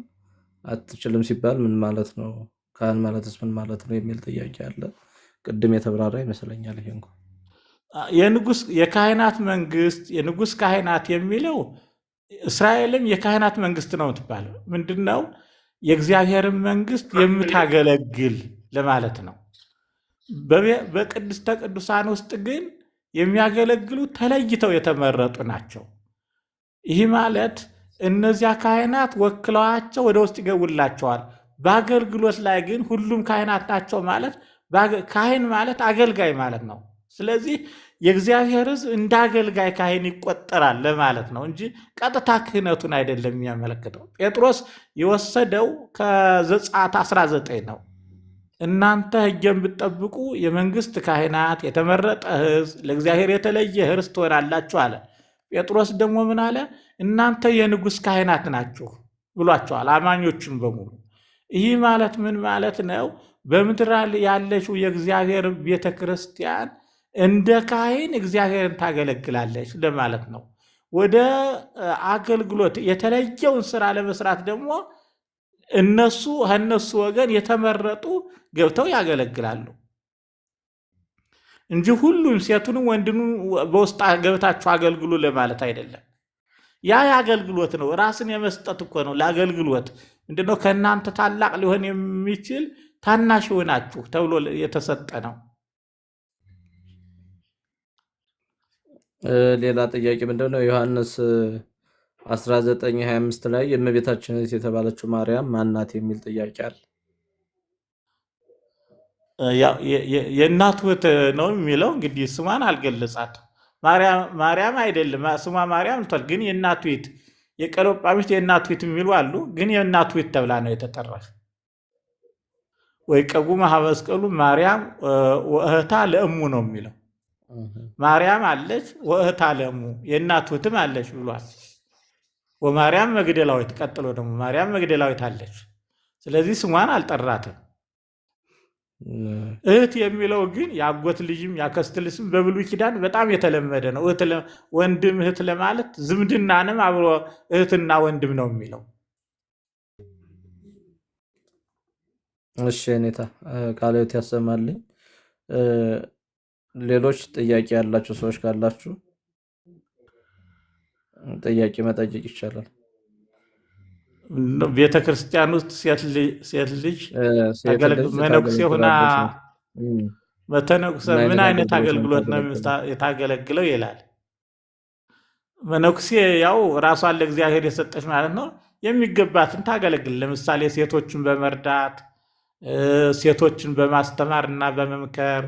አትችልም ሲባል ምን ማለት ነው? ካህን ማለትስ ምን ማለት ነው የሚል ጥያቄ አለ። ቅድም የተብራራ ይመስለኛል ይሄ እንኳን የካህናት መንግስት የንጉስ ካህናት የሚለው እስራኤልም የካህናት መንግስት ነው የምትባለው። ምንድን ነው? የእግዚአብሔርን መንግስት የምታገለግል ለማለት ነው። በቅድስተ ቅዱሳን ውስጥ ግን የሚያገለግሉ ተለይተው የተመረጡ ናቸው። ይህ ማለት እነዚያ ካህናት ወክለዋቸው ወደ ውስጥ ይገቡላቸዋል። በአገልግሎት ላይ ግን ሁሉም ካህናት ናቸው ማለት ካህን ማለት አገልጋይ ማለት ነው። ስለዚህ የእግዚአብሔር ሕዝብ እንደ አገልጋይ ካህን ይቆጠራል ለማለት ነው እንጂ ቀጥታ ክህነቱን አይደለም የሚያመለክተው። ጴጥሮስ የወሰደው ከዘጸአት 19 ነው። እናንተ ሕጌን ብትጠብቁ የመንግስት ካህናት፣ የተመረጠ ሕዝብ፣ ለእግዚአብሔር የተለየ ርስት ትሆናላችሁ አለ። ጴጥሮስ ደግሞ ምን አለ? እናንተ የንጉሥ ካህናት ናችሁ ብሏቸዋል አማኞቹን በሙሉ። ይህ ማለት ምን ማለት ነው? በምድር ያለችው የእግዚአብሔር ቤተ ክርስቲያን እንደ ካህን እግዚአብሔርን ታገለግላለች ለማለት ነው። ወደ አገልግሎት የተለየውን ስራ ለመስራት ደግሞ ከእነሱ ወገን የተመረጡ ገብተው ያገለግላሉ እንጂ ሁሉም ሴቱንም ወንድኑም በውስጥ ገብታችሁ አገልግሉ ለማለት አይደለም። ያ የአገልግሎት ነው። ራስን የመስጠት እኮ ነው ለአገልግሎት። ምንድነው? ከእናንተ ታላቅ ሊሆን የሚችል ታናሽ ይሆናችሁ ተብሎ የተሰጠ ነው። ሌላ ጥያቄ ምንድነው? ዮሐንስ 19:25 ላይ የእመቤታችን እህት የተባለችው ማርያም ማናት የሚል ጥያቄ አለ። የእናቱ እህት ነው የሚለው እንግዲህ ስሟን አልገለጻትም። ማርያም አይደለም ስሟ ማርያም ልቷል። ግን የእናቱ እህት የቀለዮጳ ሚስት የእናቱ እህት የሚሉ አሉ። ግን የእናቱ እህት ተብላ ነው የተጠራች። ወይ ቀጉመ ኀበ መስቀሉ ማርያም ወእህታ ለእሙ ነው የሚለው። ማርያም አለች ወእህታ ለእሙ የእናቱ እህትም አለች ብሏል። ወማርያም መግደላዊት፣ ቀጥሎ ደግሞ ማርያም መግደላዊት አለች። ስለዚህ ስሟን አልጠራትም። እህት የሚለው ግን የአጎት ልጅም ያከስት ልጅም በብሉይ ኪዳን በጣም የተለመደ ነው። ወንድም እህት ለማለት ዝምድናንም አብሮ እህትና ወንድም ነው የሚለው። እሺ ኔታ ቃለ ሕይወት ያሰማልኝ። ሌሎች ጥያቄ ያላችሁ ሰዎች ካላችሁ ጥያቄ መጠየቅ ይቻላል። ቤተ ክርስቲያን ውስጥ ሴት ልጅ መነኩሴ ሆና በተነኩሰ ምን አይነት አገልግሎት ነው የታገለግለው ይላል። መነኩሴ ያው ራሷን ለእግዚአብሔር የሰጠች ማለት ነው። የሚገባትን ታገለግል። ለምሳሌ ሴቶችን በመርዳት ሴቶችን በማስተማር እና በመምከር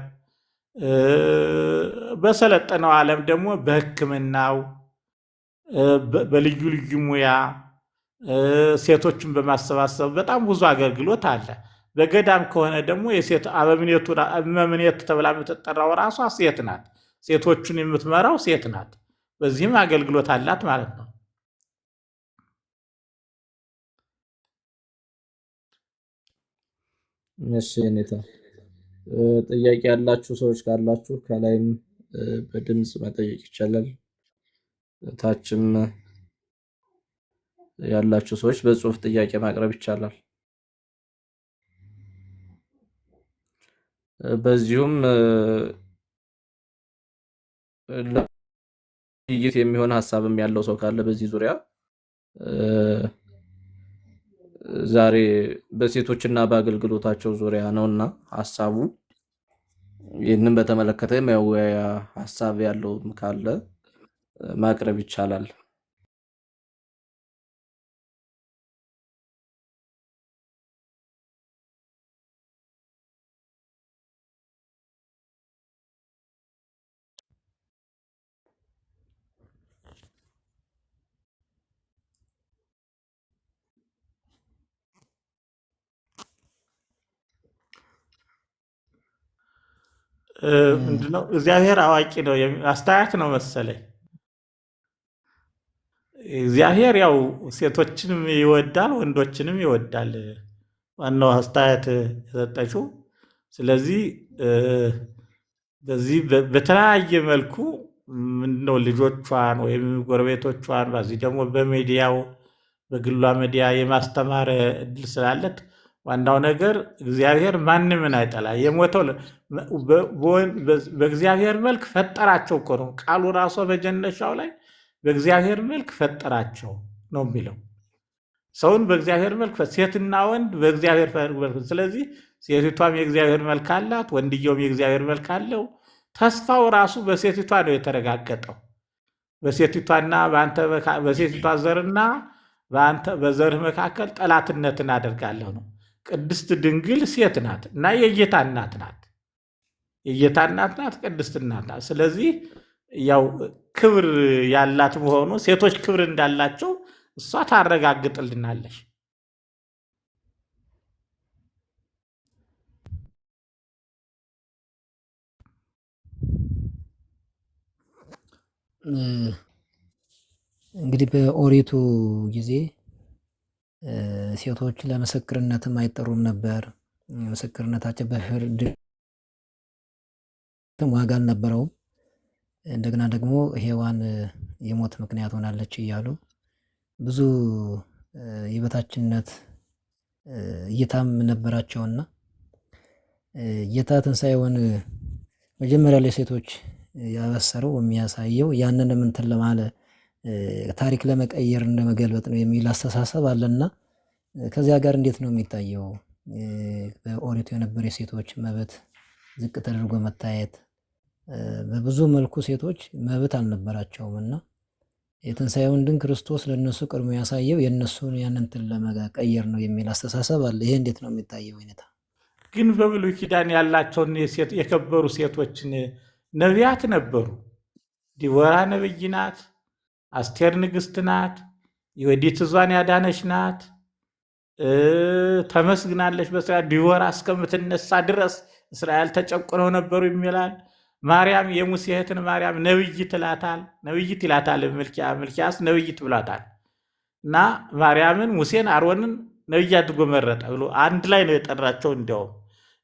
በሰለጠነው ዓለም ደግሞ በሕክምናው በልዩ ልዩ ሙያ ሴቶችን በማሰባሰብ በጣም ብዙ አገልግሎት አለ። በገዳም ከሆነ ደግሞ የሴት አበምኔት ተብላ የምትጠራው ራሷ ሴት ናት። ሴቶቹን የምትመራው ሴት ናት። በዚህም አገልግሎት አላት ማለት ነው። እሺ ኔታ ጥያቄ ያላችሁ ሰዎች ካላችሁ ከላይም በድምፅ መጠየቅ ይቻላል። ታችም ያላችሁ ሰዎች በጽሁፍ ጥያቄ ማቅረብ ይቻላል። በዚሁም ለውይይት የሚሆን ሀሳብም ያለው ሰው ካለ በዚህ ዙሪያ ዛሬ በሴቶችና በአገልግሎታቸው ዙሪያ ነውና ሀሳቡ ይህንን በተመለከተ መወያያ ሀሳብ ያለውም ካለ ማቅረብ ይቻላል። ምንድነው? እግዚአብሔር አዋቂ ነው። አስተያየት ነው መሰለኝ። እግዚአብሔር ያው ሴቶችንም ይወዳል ወንዶችንም ይወዳል። ዋናው አስተያየት የሰጠችው። ስለዚህ በዚህ በተለያየ መልኩ ምንድነው ልጆቿን ወይም ጎረቤቶቿን በዚህ ደግሞ በሚዲያው በግሏ ሚዲያ የማስተማር እድል ስላለት ዋናው ነገር እግዚአብሔር ማንምን አይጠላ። የሞተው በእግዚአብሔር መልክ ፈጠራቸው እኮ ነው ቃሉ ራሷ በጀነሻው ላይ በእግዚአብሔር መልክ ፈጠራቸው ነው የሚለው። ሰውን በእግዚአብሔር መልክ ሴትና ወንድ በእግዚአብሔር መልክ። ስለዚህ ሴቲቷም የእግዚአብሔር መልክ አላት፣ ወንድየውም የእግዚአብሔር መልክ አለው። ተስፋው ራሱ በሴቲቷ ነው የተረጋገጠው። በሴቲቷና በሴቲቷ ዘርና በአንተ በዘርህ መካከል ጠላትነትን አደርጋለሁ ነው። ቅድስት ድንግል ሴት ናት እና የጌታ እናት ናት። የጌታ እናት ናት፣ ቅድስት እናት ናት። ስለዚህ ያው ክብር ያላት መሆኑ ሴቶች ክብር እንዳላቸው እሷ ታረጋግጥልናለች። እንግዲህ በኦሪቱ ጊዜ ሴቶች ለምስክርነትም አይጠሩም ነበር። ምስክርነታቸው በፍርድ ዋጋ አልነበረውም። እንደገና ደግሞ ሔዋን የሞት ምክንያት ሆናለች እያሉ ብዙ የበታችነት እይታም ነበራቸውና ጌታ ትንሣኤውን መጀመሪያ ላይ ሴቶች ያበሰረው የሚያሳየው ያንንም እንትን ለማለ ታሪክ ለመቀየር እንደመገልበጥ ነው የሚል አስተሳሰብ አለና ከዚያ ጋር እንዴት ነው የሚታየው? በኦሪቱ የነበረ የሴቶች መብት ዝቅ ተደርጎ መታየት፣ በብዙ መልኩ ሴቶች መብት አልነበራቸውም እና የትንሣኤውን ግን ክርስቶስ ለእነሱ ቀድሞ ያሳየው የእነሱን ያንን እንትን ለመቀየር ነው የሚል አስተሳሰብ አለ። ይሄ እንዴት ነው የሚታየው ሁኔታ? ግን በብሉይ ኪዳን ያላቸውን የከበሩ ሴቶችን ነቢያት ነበሩ። ዲቦራ ነብይ ናት። አስቴር ንግስት ናት። የወዲት ሕዝቧን ያዳነች ናት። ተመስግናለች በእስራኤል። ዲቦራ እስከምትነሳ ድረስ እስራኤል ተጨቁነው ነበሩ ይላል። ማርያም የሙሴ እህትን ማርያም ነብይት ይላታል። ሚልክያስ ነብይት ብሏታል። እና ማርያምን ሙሴን አሮንን ነብይ አድርጎ መረጠ ብሎ አንድ ላይ ነው የጠራቸው። እንዲያውም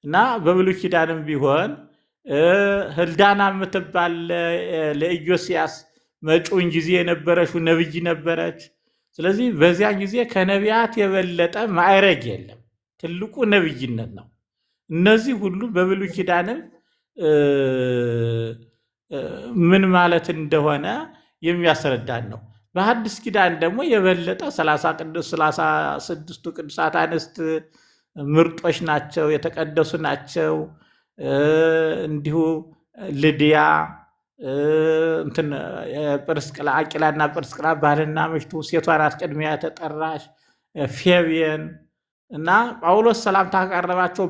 እና በብሉይ ኪዳንም ቢሆን ህልዳና የምትባል ለኢዮስያስ መጪውን ጊዜ የነበረችው ነብይ ነበረች። ስለዚህ በዚያ ጊዜ ከነቢያት የበለጠ ማዕረግ የለም። ትልቁ ነብይነት ነው። እነዚህ ሁሉ በብሉይ ኪዳንም ምን ማለት እንደሆነ የሚያስረዳን ነው። በሐዲስ ኪዳን ደግሞ የበለጠ 36ቱ ቅዱሳት አንስት ምርጦች ናቸው፣ የተቀደሱ ናቸው። እንዲሁ ልድያ ጵርስቅላ አቂላና ጵርስቅላ ባልና ሚስቱ ሴቷ ናት ቅድሚያ የተጠራች። ፌቤን እና ጳውሎስ ሰላምታ ካቀረባቸው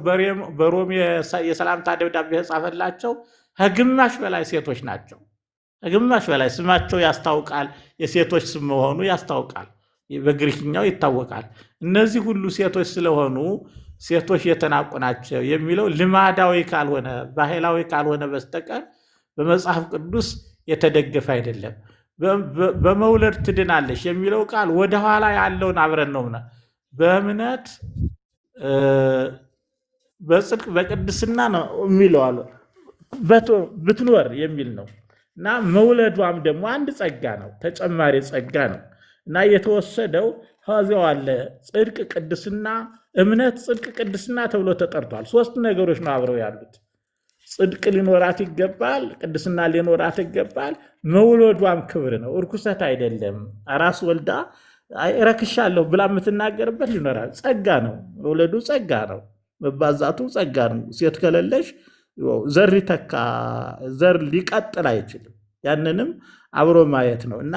በሮም የሰላምታ ደብዳቤ የጻፈላቸው ከግማሽ በላይ ሴቶች ናቸው። ከግማሽ በላይ ስማቸው ያስታውቃል። የሴቶች ስም መሆኑ ያስታውቃል። በግሪክኛው ይታወቃል። እነዚህ ሁሉ ሴቶች ስለሆኑ ሴቶች የተናቁ ናቸው የሚለው ልማዳዊ ካልሆነ ባህላዊ ካልሆነ በስተቀር በመጽሐፍ ቅዱስ የተደገፈ አይደለም። በመውለድ ትድናለች የሚለው ቃል ወደኋላ ያለውን አብረን ነው በእምነት በጽድቅ በቅድስና ነው የሚለው አለ ብትኖር የሚል ነው። እና መውለዷም ደግሞ አንድ ጸጋ ነው፣ ተጨማሪ ጸጋ ነው። እና የተወሰደው ከዚያው አለ ጽድቅ፣ ቅድስና፣ እምነት፣ ጽድቅ፣ ቅድስና ተብሎ ተጠርቷል። 3 ነገሮች ነው አብረው ያሉት። ጽድቅ ሊኖራት ይገባል፣ ቅድስና ሊኖራት ይገባል። መውለዷም ክብር ነው፣ እርኩሰት አይደለም። አራስ ወልዳ ረክሻለሁ ብላ የምትናገርበት ሊኖራል። ጸጋ ነው፣ መውለዱ ጸጋ ነው፣ መባዛቱ ጸጋ ነው። ሴት ከሌለሽ ዘር ሊተካ ዘር ሊቀጥል አይችልም። ያንንም አብሮ ማየት ነው እና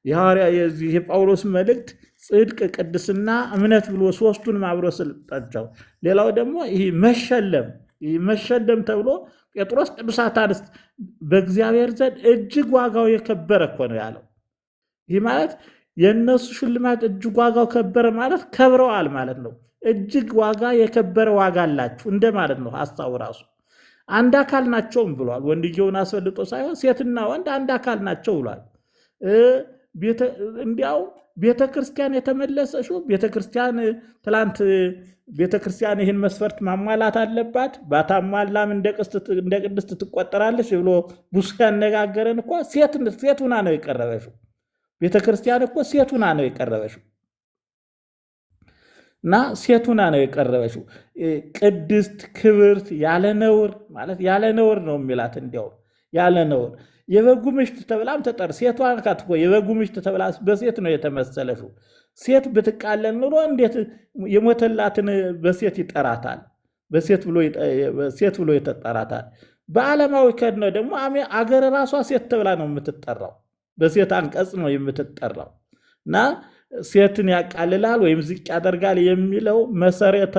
የሐዋርያ የዚህ የጳውሎስ መልእክት ጽድቅ፣ ቅድስና፣ እምነት ብሎ 3ቱንም አብሮ ስልጣቸው። ሌላው ደግሞ ይህ መሸለም ተብሎ ጴጥሮስ ቅዱሳት አንስት በእግዚአብሔር ዘንድ እጅግ ዋጋው የከበረ እኮ ነው ያለው። ይህ ማለት የእነሱ ሽልማት እጅግ ዋጋው ከበረ ማለት ከብረዋል ማለት ነው። እጅግ ዋጋ የከበረ ዋጋ አላችሁ እንደ ማለት ነው። ሀሳቡ ራሱ አንድ አካል ናቸውም ብሏል። ወንድየውን አስፈልጦ ሳይሆን ሴትና ወንድ አንድ አካል ናቸው ብሏል። እንዲያው ቤተክርስቲያን የተመለሰችው ቤተክርስቲያን ትላንት ቤተክርስቲያን ይህን መስፈርት ማሟላት አለባት፣ ባታሟላም እንደ ቅድስት ትቆጠራለች ብሎ ብዙ ያነጋገረን እኮ ሴት ሁና ነው የቀረበችው። ቤተክርስቲያን እኮ ሴት ሁና ነው የቀረበችው። እና ሴቱና ነው የቀረበችው። ቅድስት ክብርት ያለ ነውር ማለት ያለ ነውር ነው የሚላት። እንዲያውም ያለ ነውር የበጉ ምሽት ተብላም ተጠር ሴቷ ካት እኮ የበጉ ምሽት ተብላ በሴት ነው የተመሰለችው። ሴት ብትቃለል ኑሮ እንዴት የሞተላትን በሴት ይጠራታል? ሴት ብሎ ይጠራታል። በዓለማዊ ከድነ ደግሞ አገር ራሷ ሴት ተብላ ነው የምትጠራው። በሴት አንቀጽ ነው የምትጠራው። እና ሴትን ያቃልላል ወይም ዝቅ ያደርጋል የሚለው መሰረተ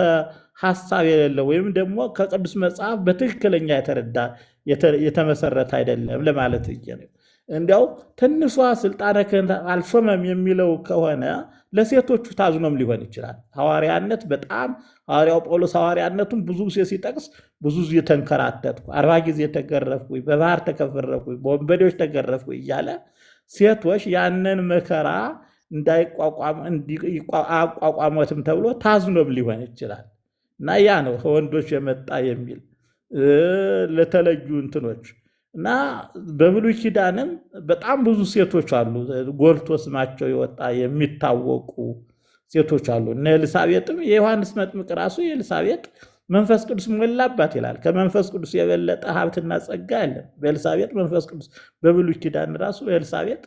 ሀሳብ የሌለው ወይም ደግሞ ከቅዱስ መጽሐፍ በትክክለኛ የተመሰረተ አይደለም ለማለት ነው። እንዲያው ትንሿ ስልጣነ ክህነት አልሾመም የሚለው ከሆነ ለሴቶቹ ታዝኖም ሊሆን ይችላል። ሐዋርያነት በጣም ሐዋርያው ጳውሎስ ሐዋርያነቱን ብዙ ጊዜ ሲጠቅስ ብዙ ጊዜ ተንከራተትኩ፣ 40 ጊዜ ተገረፍኩ፣ በባህር ተከፈረፍኩ፣ በወንበዴዎች ተገረፍኩ እያለ ሴቶች ያንን መከራ አቋቋሞትም ተብሎ ታዝኖም ሊሆን ይችላል። እና ያ ነው ከወንዶች የመጣ የሚል ለተለዩ እንትኖች እና በብሉይ ኪዳንም በጣም ብዙ ሴቶች አሉ። ጎልቶ ስማቸው የወጣ የሚታወቁ ሴቶች አሉ። እነ ኤልሳቤጥም የዮሐንስ መጥምቅ ራሱ የኤልሳቤጥ መንፈስ ቅዱስ ሞላባት ይላል። ከመንፈስ ቅዱስ የበለጠ ሀብትና ጸጋ የለም በኤልሳቤጥ መንፈስ ቅዱስ። በብሉይ ኪዳን ራሱ ኤልሳቤጥ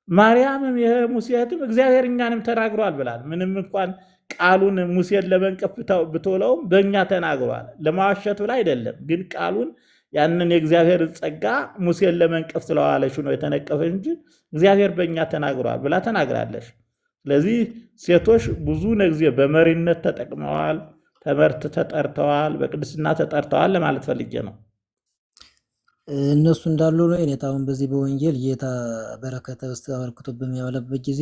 ማርያምም የሙሴ እህትም እግዚአብሔር እኛንም ተናግሯል ብላል። ምንም እንኳን ቃሉን ሙሴን ለመንቀፍ ብትውለውም በእኛ ተናግሯል። ለማዋሸት ብላ አይደለም፣ ግን ቃሉን ያንን የእግዚአብሔርን ጸጋ ሙሴን ለመንቀፍ ስለዋለች ነው የተነቀፈ እንጂ እግዚአብሔር በእኛ ተናግሯል ብላ ተናግራለች። ስለዚህ ሴቶች ብዙ ጊዜ በመሪነት ተጠቅመዋል፣ ተመርት ተጠርተዋል፣ በቅድስና ተጠርተዋል ለማለት ፈልጌ ነው። እነሱ እንዳሉ ነው። አሁን በዚህ በወንጌል ጌታ በረከተ ውስጥ አበርክቶ በሚያበላበት ጊዜ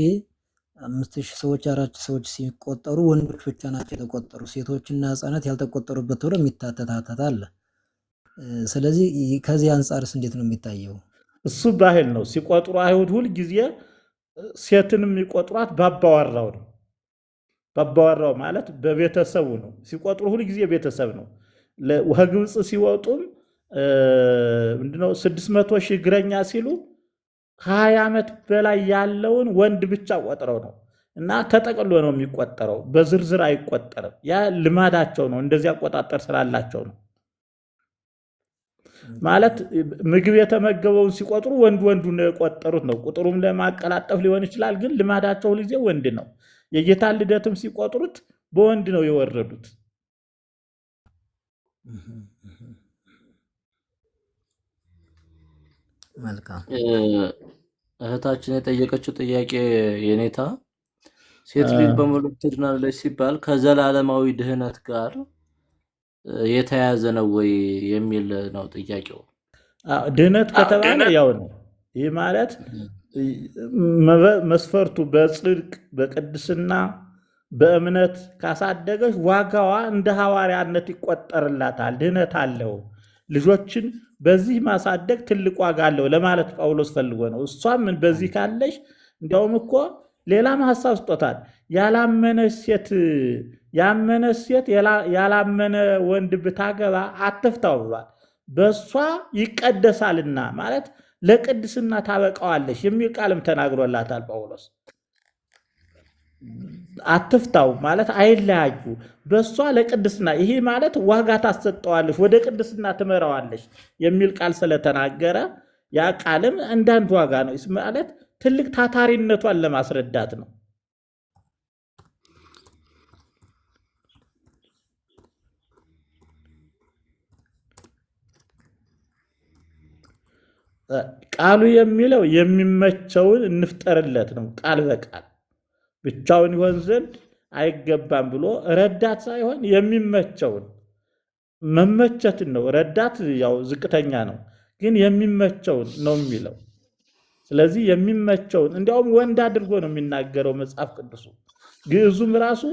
5,000 ሰዎች 4,000 ሰዎች ሲቆጠሩ ወንዶች ብቻ ናቸው የተቆጠሩ፣ ሴቶችና ሕፃናት ያልተቆጠሩበት ተብሎ የሚታተታተት አለ። ስለዚህ ከዚህ አንጻርስ እንዴት ነው የሚታየው? እሱ ባህል ነው። ሲቆጥሩ አይሁድ ሁል ጊዜ ሴትን የሚቆጥሯት ባባወራው ነው። ባባወራው ማለት በቤተሰቡ ነው። ሲቆጥሩ ሁል ጊዜ ቤተሰብ ነው። ከግብፅ ሲወጡም ምንድነው 600,000 እግረኛ ሲሉ 20 ዓመት በላይ ያለውን ወንድ ብቻ ቆጥረው ነው። እና ተጠቅሎ ነው የሚቆጠረው፣ በዝርዝር አይቆጠርም። ያ ልማዳቸው ነው፣ እንደዚህ አቆጣጠር ስላላቸው ነው። ማለት ምግብ የተመገበውን ሲቆጥሩ ወንዱን የቆጠሩት ነው። ቁጥሩም ለማቀላጠፍ ሊሆን ይችላል፣ ግን ልማዳቸው ሁልጊዜ ወንድ ነው። የጌታን ልደትም ሲቆጥሩት በወንድ ነው የወረዱት። መልካም። እህታችን የጠየቀችው ጥያቄ የኔታ ሴት ልጅ በመውለድ ትድናለች ሲባል ከዘላለማዊ ድህነት ጋር የተያያዘ ነው ወይ የሚል ነው ጥያቄው። ድህነት ከተባለ ያው ነው። ይህ ማለት መስፈርቱ በጽድቅ በቅድስና በእምነት ካሳደገች ዋጋዋ እንደ ሐዋርያነት ይቆጠርላታል። ድህነት አለው። ልጆችን በዚህ ማሳደግ ትልቅ ዋጋ አለው ለማለት ጳውሎስ ፈልጎ ነው። እሷም በዚህ ካለች እንዲያውም እኮ ሌላም ሀሳብ ስጦታል። ያመነች ሴት ያላመነ ወንድ ብታገባ አትፍታው ብሏል። በእሷ ይቀደሳልና ማለት ለቅድስና ታበቃዋለች የሚል ቃልም ተናግሮላታል ጳውሎስ። አትፍታው ማለት አይለያዩ፣ በእሷ ለቅድስና ይሄ ማለት ዋጋ ታሰጠዋለች፣ ወደ ቅድስና ትመራዋለች የሚል ቃል ስለተናገረ ያ ቃልም እንዳንድ ዋጋ ነው ማለት ትልቅ ታታሪነቷን ለማስረዳት ነው። ቃሉ የሚለው የሚመቸውን እንፍጠርለት ነው። ቃል በቃል ብቻውን ይሆን ዘንድ አይገባም ብሎ ረዳት ሳይሆን የሚመቸውን መመቸትን ነው። ረዳት ያው ዝቅተኛ ነው፣ ግን የሚመቸውን ነው የሚለው። ስለዚህ የሚመቸውን እንዲያውም ወንድ አድርጎ ነው የሚናገረው መጽሐፍ ቅዱሱ። ግዕዙም ራሱ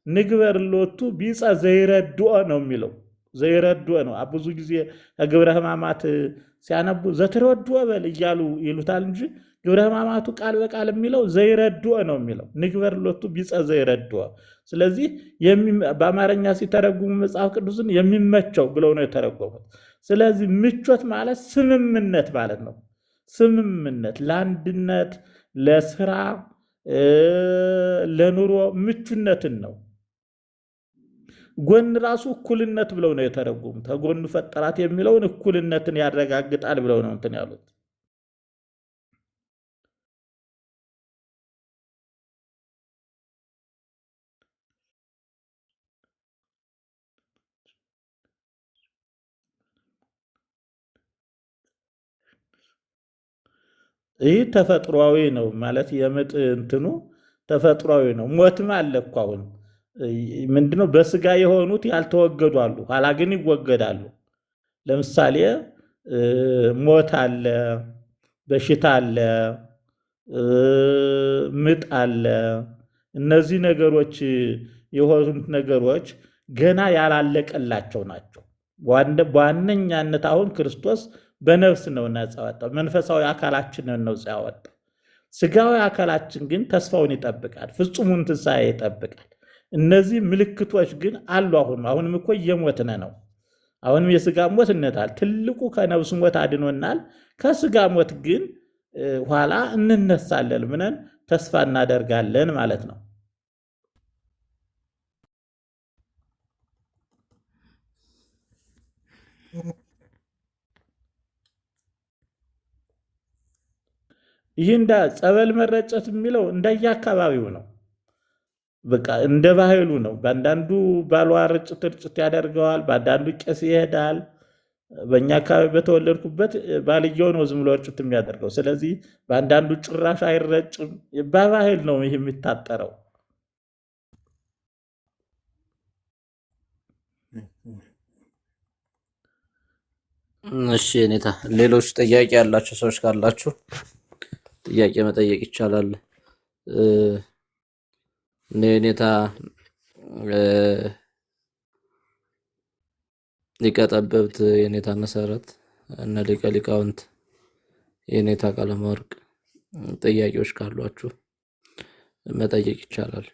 ንግበር ሎቱ ቢጸ ዘይረድኦ ነው የሚለው። ዘይረድኦ ነው። ብዙ ጊዜ ከግብረ ሕማማት ሲያነቡ ዘትረድኦ በል እያሉ ይሉታል እንጂ ግብረ ሕማማቱ ቃል በቃል የሚለው ዘይረድኦ ነው የሚለው። ንግበር ሎቱ ቢጸ ዘይረድኦ። ስለዚህ በአማርኛ ሲተረጉሙ መጽሐፍ ቅዱስን የሚመቸው ብለው ነው የተረጎሙት። ስለዚህ ምቾት ማለት ስምምነት ማለት ነው። ስምምነት ለአንድነት፣ ለስራ፣ ለኑሮ ምቹነትን ነው። ጎን ራሱ እኩልነት ብለው ነው የተረጎሙት። ከጎኑ ፈጠራት የሚለውን እኩልነትን ያረጋግጣል ብለው ነው እንትን ያሉት። ይህ ተፈጥሯዊ ነው ማለት የምጥ እንትኑ ተፈጥሯዊ ነው። ሞትም አለ እኮ አሁን ምንድነው በስጋ የሆኑት ያልተወገዱ አሉ፣ ኋላ ግን ይወገዳሉ። ለምሳሌ ሞት አለ፣ በሽታ አለ፣ ምጥ አለ። እነዚህ ነገሮች የሆኑት ነገሮች ገና ያላለቀላቸው ናቸው። በዋነኛነት አሁን ክርስቶስ በነፍስ ነው ነፃ ያወጣው፣ መንፈሳዊ አካላችንን ነው ነፃ ያወጣው። ስጋዊ አካላችን ግን ተስፋውን ይጠብቃል፣ ፍጹሙን ትንሣኤ ይጠብቃል። እነዚህ ምልክቶች ግን አሉ። አሁንም እኮ እየሞትን ነው። አሁንም የስጋ ሞት እንታል። ትልቁ ከነፍስ ሞት አድኖናል። ከስጋ ሞት ግን ኋላ እንነሳለን ብለን ተስፋ እናደርጋለን ማለት ነው። ይህ እንደ ጸበል መረጨት የሚለው እንደየአካባቢው ነው። በቃ እንደ ባህሉ ነው። በአንዳንዱ ባሏ ርጭት ርጭት ያደርገዋል፣ በአንዳንዱ ቄስ ይሄዳል። በእኛ አካባቢ በተወለድኩበት ባልየው ነው ዝም ብሎ ርጭት የሚያደርገው። ስለዚህ በአንዳንዱ ጭራሽ አይረጭም። በባህል ነው ይህ የሚታጠረው። እሺ ኔታ፣ ሌሎች ጥያቄ ያላቸው ሰዎች ካላችሁ ጥያቄ መጠየቅ ይቻላል። ኔታ ሊቀ ጠበብት የኔታ መሰረት እነ ሊቀ ሊቃውንት የኔታ ቀለመወርቅ ጥያቄዎች ካሏችሁ መጠየቅ ይቻላል።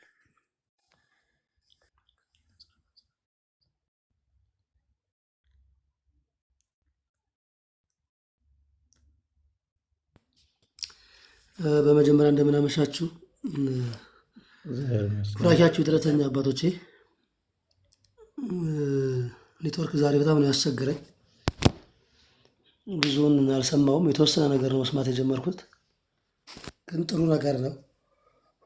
በመጀመሪያ እንደምን አመሻችሁ። ቡራኪያችሁ የተለተኛ አባቶቼ። ኔትወርክ ዛሬ በጣም ነው ያስቸገረኝ። ብዙውን አልሰማውም። የተወሰነ ነገር ነው መስማት የጀመርኩት፣ ግን ጥሩ ነገር ነው።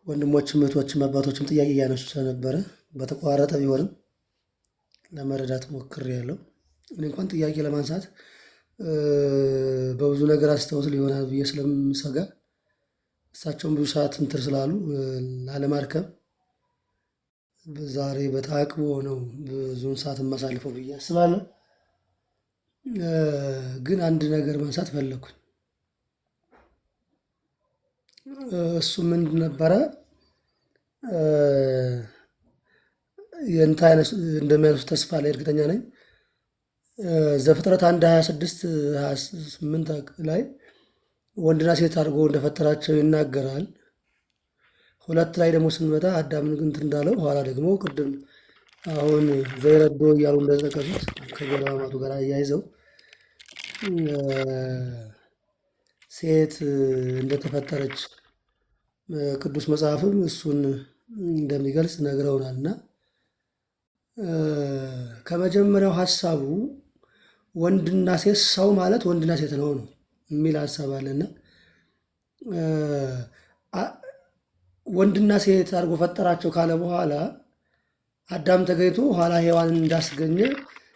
ወንድሞችም እህቶችም አባቶችም ጥያቄ እያነሱ ስለነበረ በተቋረጠ ቢሆንም ለመረዳት ሞክሬያለሁ። እኔ እንኳን ጥያቄ ለማንሳት በብዙ ነገር አስተውት ሊሆናል ብዬ ስለምሰጋ እሳቸውን ብዙ ሰዓት እንትን ስላሉ ላለማድከም ዛሬ በታቅቦ ነው ብዙውን ሰዓት የማሳልፈው ብዬ አስባለሁ። ግን አንድ ነገር ማንሳት ፈለግኩኝ። እሱ ምንድን ነበረ? የእንታ እንደሚያነሱ ተስፋ ላይ እርግጠኛ ነኝ። ዘፍጥረት 1:26-28 ላይ ወንድና ሴት አድርጎ እንደፈጠራቸው ይናገራል። 2 ላይ ደግሞ ስንመጣ አዳምን ግን እንዳለው ኋላ ደግሞ ቅድም አሁን ዘይረዶ እያሉ እንደጠቀሱት ከገለማማቱ ጋር አያይዘው ሴት እንደተፈጠረች ቅዱስ መጽሐፍም እሱን እንደሚገልጽ ነግረውናል። እና ከመጀመሪያው ሀሳቡ ወንድና ሴት ሰው ማለት ወንድና ሴት ነው የሚል ሀሳብ አለና ወንድና ሴት አድርጎ ፈጠራቸው ካለ በኋላ አዳም ተገኝቶ ኋላ ሔዋንን እንዳስገኘ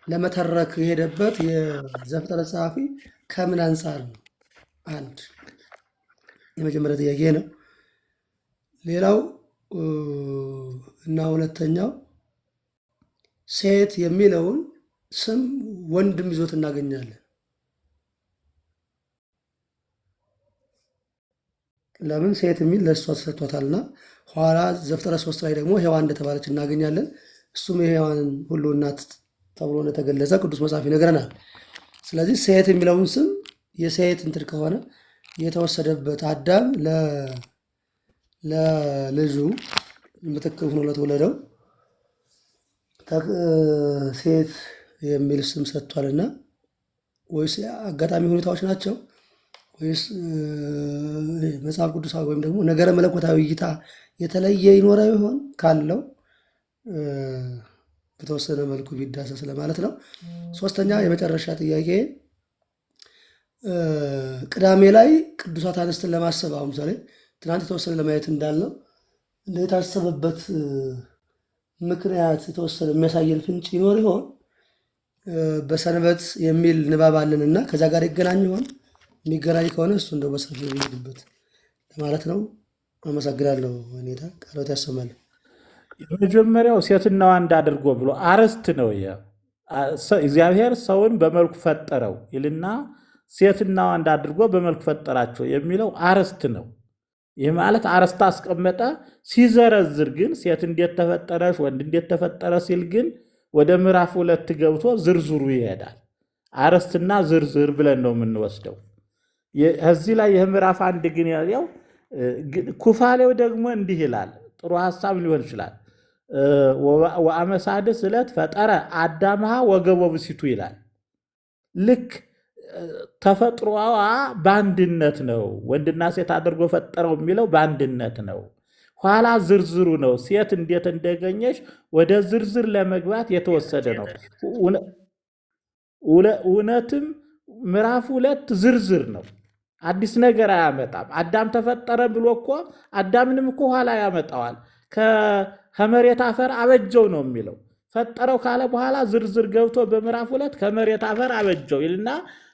ለመተረክ የሄደበት የዘፍጥረት ጸሐፊ ከምን አንጻር ነው? አንድ የመጀመሪያ ጥያቄ ነው። ሌላው እና ሁለተኛው ሴት የሚለውን ስም ወንድም ይዞት እናገኛለን። ለምን ሴት የሚል ለእሷ ተሰጥቷታልና፣ ኋላ ዘፍጥረት 3 ላይ ደግሞ ሔዋን እንደተባለች እናገኛለን። እሱም የሔዋን ሁሉ እናት ተብሎ እንደተገለጸ ቅዱስ መጽሐፍ ይነግረናል። ስለዚህ ሴት የሚለውን ስም የሴት እንትን ከሆነ የተወሰደበት አዳም ለልጁ ምትክ ሆኖ ለተወለደው ሴት የሚል ስም ሰጥቷልና፣ ወይስ አጋጣሚ ሁኔታዎች ናቸው ወይስ መጽሐፍ ቅዱሳዊ ወይም ደግሞ ነገረ መለኮታዊ እይታ የተለየ ይኖረው ይሆን? ካለው በተወሰነ መልኩ ቢዳሰስ ለማለት ነው። ሶስተኛ የመጨረሻ ጥያቄ ቅዳሜ ላይ ቅዱሳት አንስትን ለማሰብ አሁን ምሳሌ ትናንት የተወሰነ ለማየት እንዳልነው እንደ የታሰበበት ምክንያት የተወሰነ የሚያሳየን ፍንጭ ይኖር ይሆን? በሰንበት የሚል ንባብ አለን እና ከዛ ጋር ይገናኝ ይሆን? የሚገናኝ ከሆነ እሱ እንደው በሰፊ የሚሄድበት ለማለት ነው። አመሰግናለሁ። ሁኔታ ቃሎት ያሰማል። የመጀመሪያው ሴትና ወንድ አድርጎ ብሎ አርዕስት ነው። እግዚአብሔር ሰውን በመልኩ ፈጠረው ይልና ሴትና ወንድ አድርጎ በመልኩ ፈጠራቸው የሚለው አርዕስት ነው። ይህ ማለት አርዕስት አስቀመጠ። ሲዘረዝር ግን ሴት እንዴት ተፈጠረች፣ ወንድ እንዴት ተፈጠረ ሲል ግን ወደ ምዕራፍ 2 ገብቶ ዝርዝሩ ይሄዳል። አርዕስትና ዝርዝር ብለን ነው የምንወስደው። እዚህ ላይ የምዕራፍ 1 ግን ያው ኩፋሌው ደግሞ እንዲህ ይላል። ጥሩ ሐሳብ ሊሆን ይችላል። ወአመሳድስ ዕለት ፈጠረ አዳምሃ ወገቦ ብሲቱ ይላል። ልክ ተፈጥሮዋ በአንድነት ነው። ወንድና ሴት አድርጎ ፈጠረው የሚለው በአንድነት ነው። ኋላ ዝርዝሩ ነው። ሴት እንዴት እንደገኘች ወደ ዝርዝር ለመግባት የተወሰደ ነው። እውነትም ምዕራፍ 2 ዝርዝር ነው። አዲስ ነገር አያመጣም። አዳም ተፈጠረ ብሎ እኮ አዳምንም እኮ ኋላ ያመጣዋል። ከመሬት አፈር አበጀው ነው የሚለው። ፈጠረው ካለ በኋላ ዝርዝር ገብቶ በምዕራፍ 2 ከመሬት አፈር አበጀው ይልና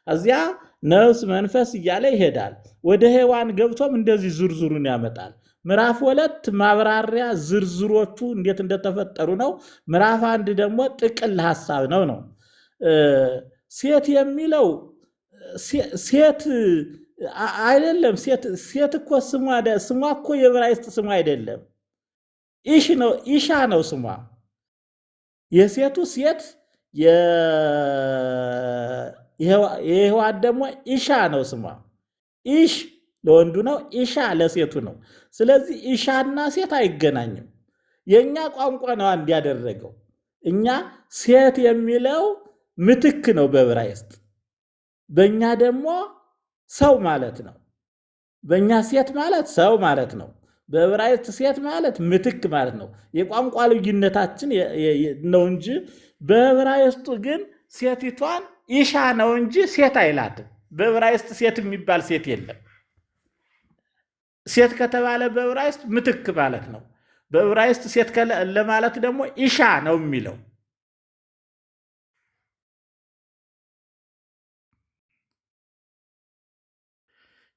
እዚያ ነፍስ መንፈስ እያለ ይሄዳል። ወደ ሔዋን ገብቶም እንደዚህ ዝርዝሩን ያመጣል። ምዕራፍ 2 ማብራሪያ ዝርዝሮቹ እንዴት እንደተፈጠሩ ነው። ምዕራፍ 1 ደግሞ ጥቅል ሐሳብ ነው። ሴት የሚለው ሴት አይደለም። ሴት እኮ ስሟ እኮ የዕብራይስጥ ስሟ አይደለም። ኢሽ ነው፣ ኢሻ ነው ስሟ። የሴቱ ሴት የሔዋን ደግሞ ኢሻ ነው ስሟ። ኢሽ ለወንዱ ነው፣ ኢሻ ለሴቱ ነው። ስለዚህ ኢሻና ሴት አይገናኝም። የእኛ ቋንቋ ነው አንድ ያደረገው። እኛ ሴት የሚለው ምትክ ነው በዕብራይስጥ፣ በእኛ ደግሞ ሰው ማለት ነው። በእኛ ሴት ማለት ሰው ማለት ነው። በዕብራይስጥ ሴት ማለት ምትክ ማለት ነው። የቋንቋ ልዩነታችን ነው እንጂ በዕብራይስጡ ግን ሴቲቷን ኢሻ ነው እንጂ ሴት አይላትም። በዕብራይስጥ ሴት የሚባል ሴት የለም። ሴት ከተባለ በዕብራይስጥ ምትክ ማለት ነው። በዕብራይስጥ ሴት ለማለት ደግሞ ኢሻ ነው የሚለው።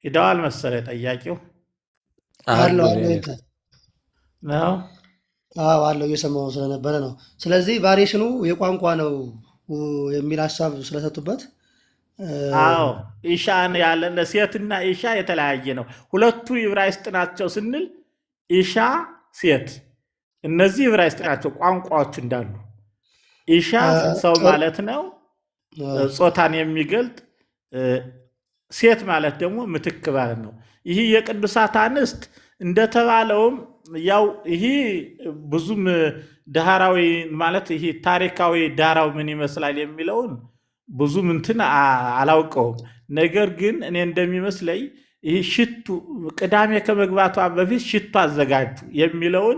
ሂደዋል መሰለኝ ጠያቂው አለው ነው። አለው እየሰማሁ ስለነበረ ነው። ስለዚህ ቫሪዬሽኑ የቋንቋ ነው የሚል ሀሳብ ስለሰጡበት አዎ ኢሻን ያለ ሴትና ኢሻ የተለያየ ነው። ሁለቱ ዕብራይስጥ ናቸው ስንል ኢሻ ሴት፣ እነዚህ ዕብራይስጥ ናቸው ቋንቋዎች እንዳሉ። ኢሻ ሰው ማለት ነው፣ ጾታን የሚገልጥ ሴት ማለት ደግሞ ምትክ ማለት ነው። ይህ የቅዱሳት አንስት እንደተባለውም ያው ይህ ብዙም ዳህራዊ ማለት ይህ ታሪካዊ ዳራው ምን ይመስላል የሚለውን ብዙም እንትን አላውቀውም። ነገር ግን እኔ እንደሚመስለኝ ይህ ሽቱ ቅዳሜ ከመግባቷ በፊት ሽቱ አዘጋጁ የሚለውን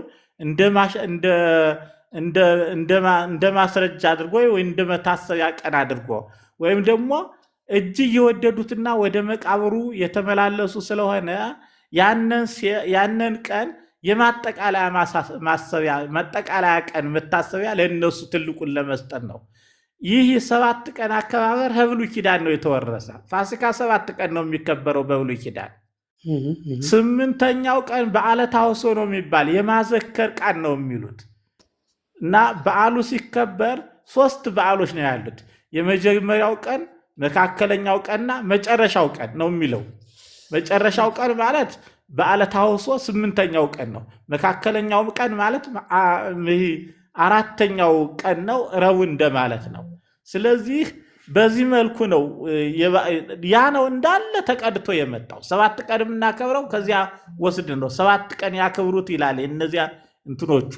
እንደ ማስረጃ አድርጎ ወይ እንደ መታሰቢያ ቀን አድርጎ ወይም ደግሞ እጅግ የወደዱትና ወደ መቃብሩ የተመላለሱ ስለሆነ ያንን ቀን የማጠቃለያ ማጠቃለያ ቀን መታሰቢያ ለእነሱ ትልቁን ለመስጠት ነው። ይህ 7 ቀን አከባበር በብሉይ ኪዳን ነው የተወረሰ። ፋሲካ 7 ቀን ነው የሚከበረው በብሉይ ኪዳን። 8ኛው ቀን በዓለ ታኅሣሥ ነው የሚባል የማዘከር ቀን ነው የሚሉት እና በዓሉ ሲከበር 3 በዓሎች ነው ያሉት። የመጀመሪያው ቀን፣ መካከለኛው ቀንና መጨረሻው ቀን ነው የሚለው። መጨረሻው ቀን ማለት በዓለ ታኅሣሥ 8ኛው ቀን ነው። መካከለኛው ቀን ማለት 4ኛው ቀን ነው፣ ረቡዕ እንደማለት ነው። ስለዚህ በዚህ መልኩ ነው ያ ነው እንዳለ ተቀድቶ የመጣው። 7 ቀን የምናከብረው ከዚያ ወስድ ነው። 7 ቀን ያክብሩት ይላል። እነዚያ እንትኖቹ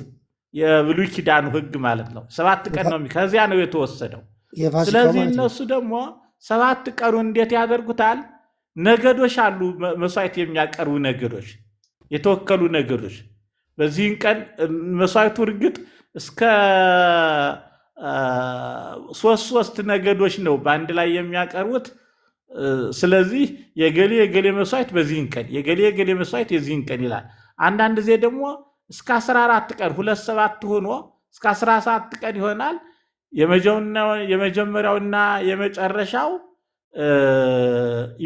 የብሉይ ኪዳኑ ሕግ ማለት ነው። 7 ቀን ነው፣ ከዚያ ነው የተወሰደው። ስለዚህ እነሱ ደግሞ 7 ቀኑ እንዴት ያደርጉታል? ነገዶች አሉ፣ መስዋዕት የሚያቀርቡ ነገዶች፣ የተወከሉ ነገዶች። በዚህን ቀን መስዋዕቱ እርግጥ እስከ ሶስት ነገዶች ነው በአንድ ላይ የሚያቀርቡት። ስለዚህ የገሌ መስዋዕት በዚህን ቀን የገሌ መስዋዕት የዚህን ቀን ይላል። አንዳንድ ጊዜ ደግሞ እስከ 14 ቀን 2/7 ሆኖ እስከ 17 ቀን ይሆናል። የመጀመሪያውና የመጨረሻው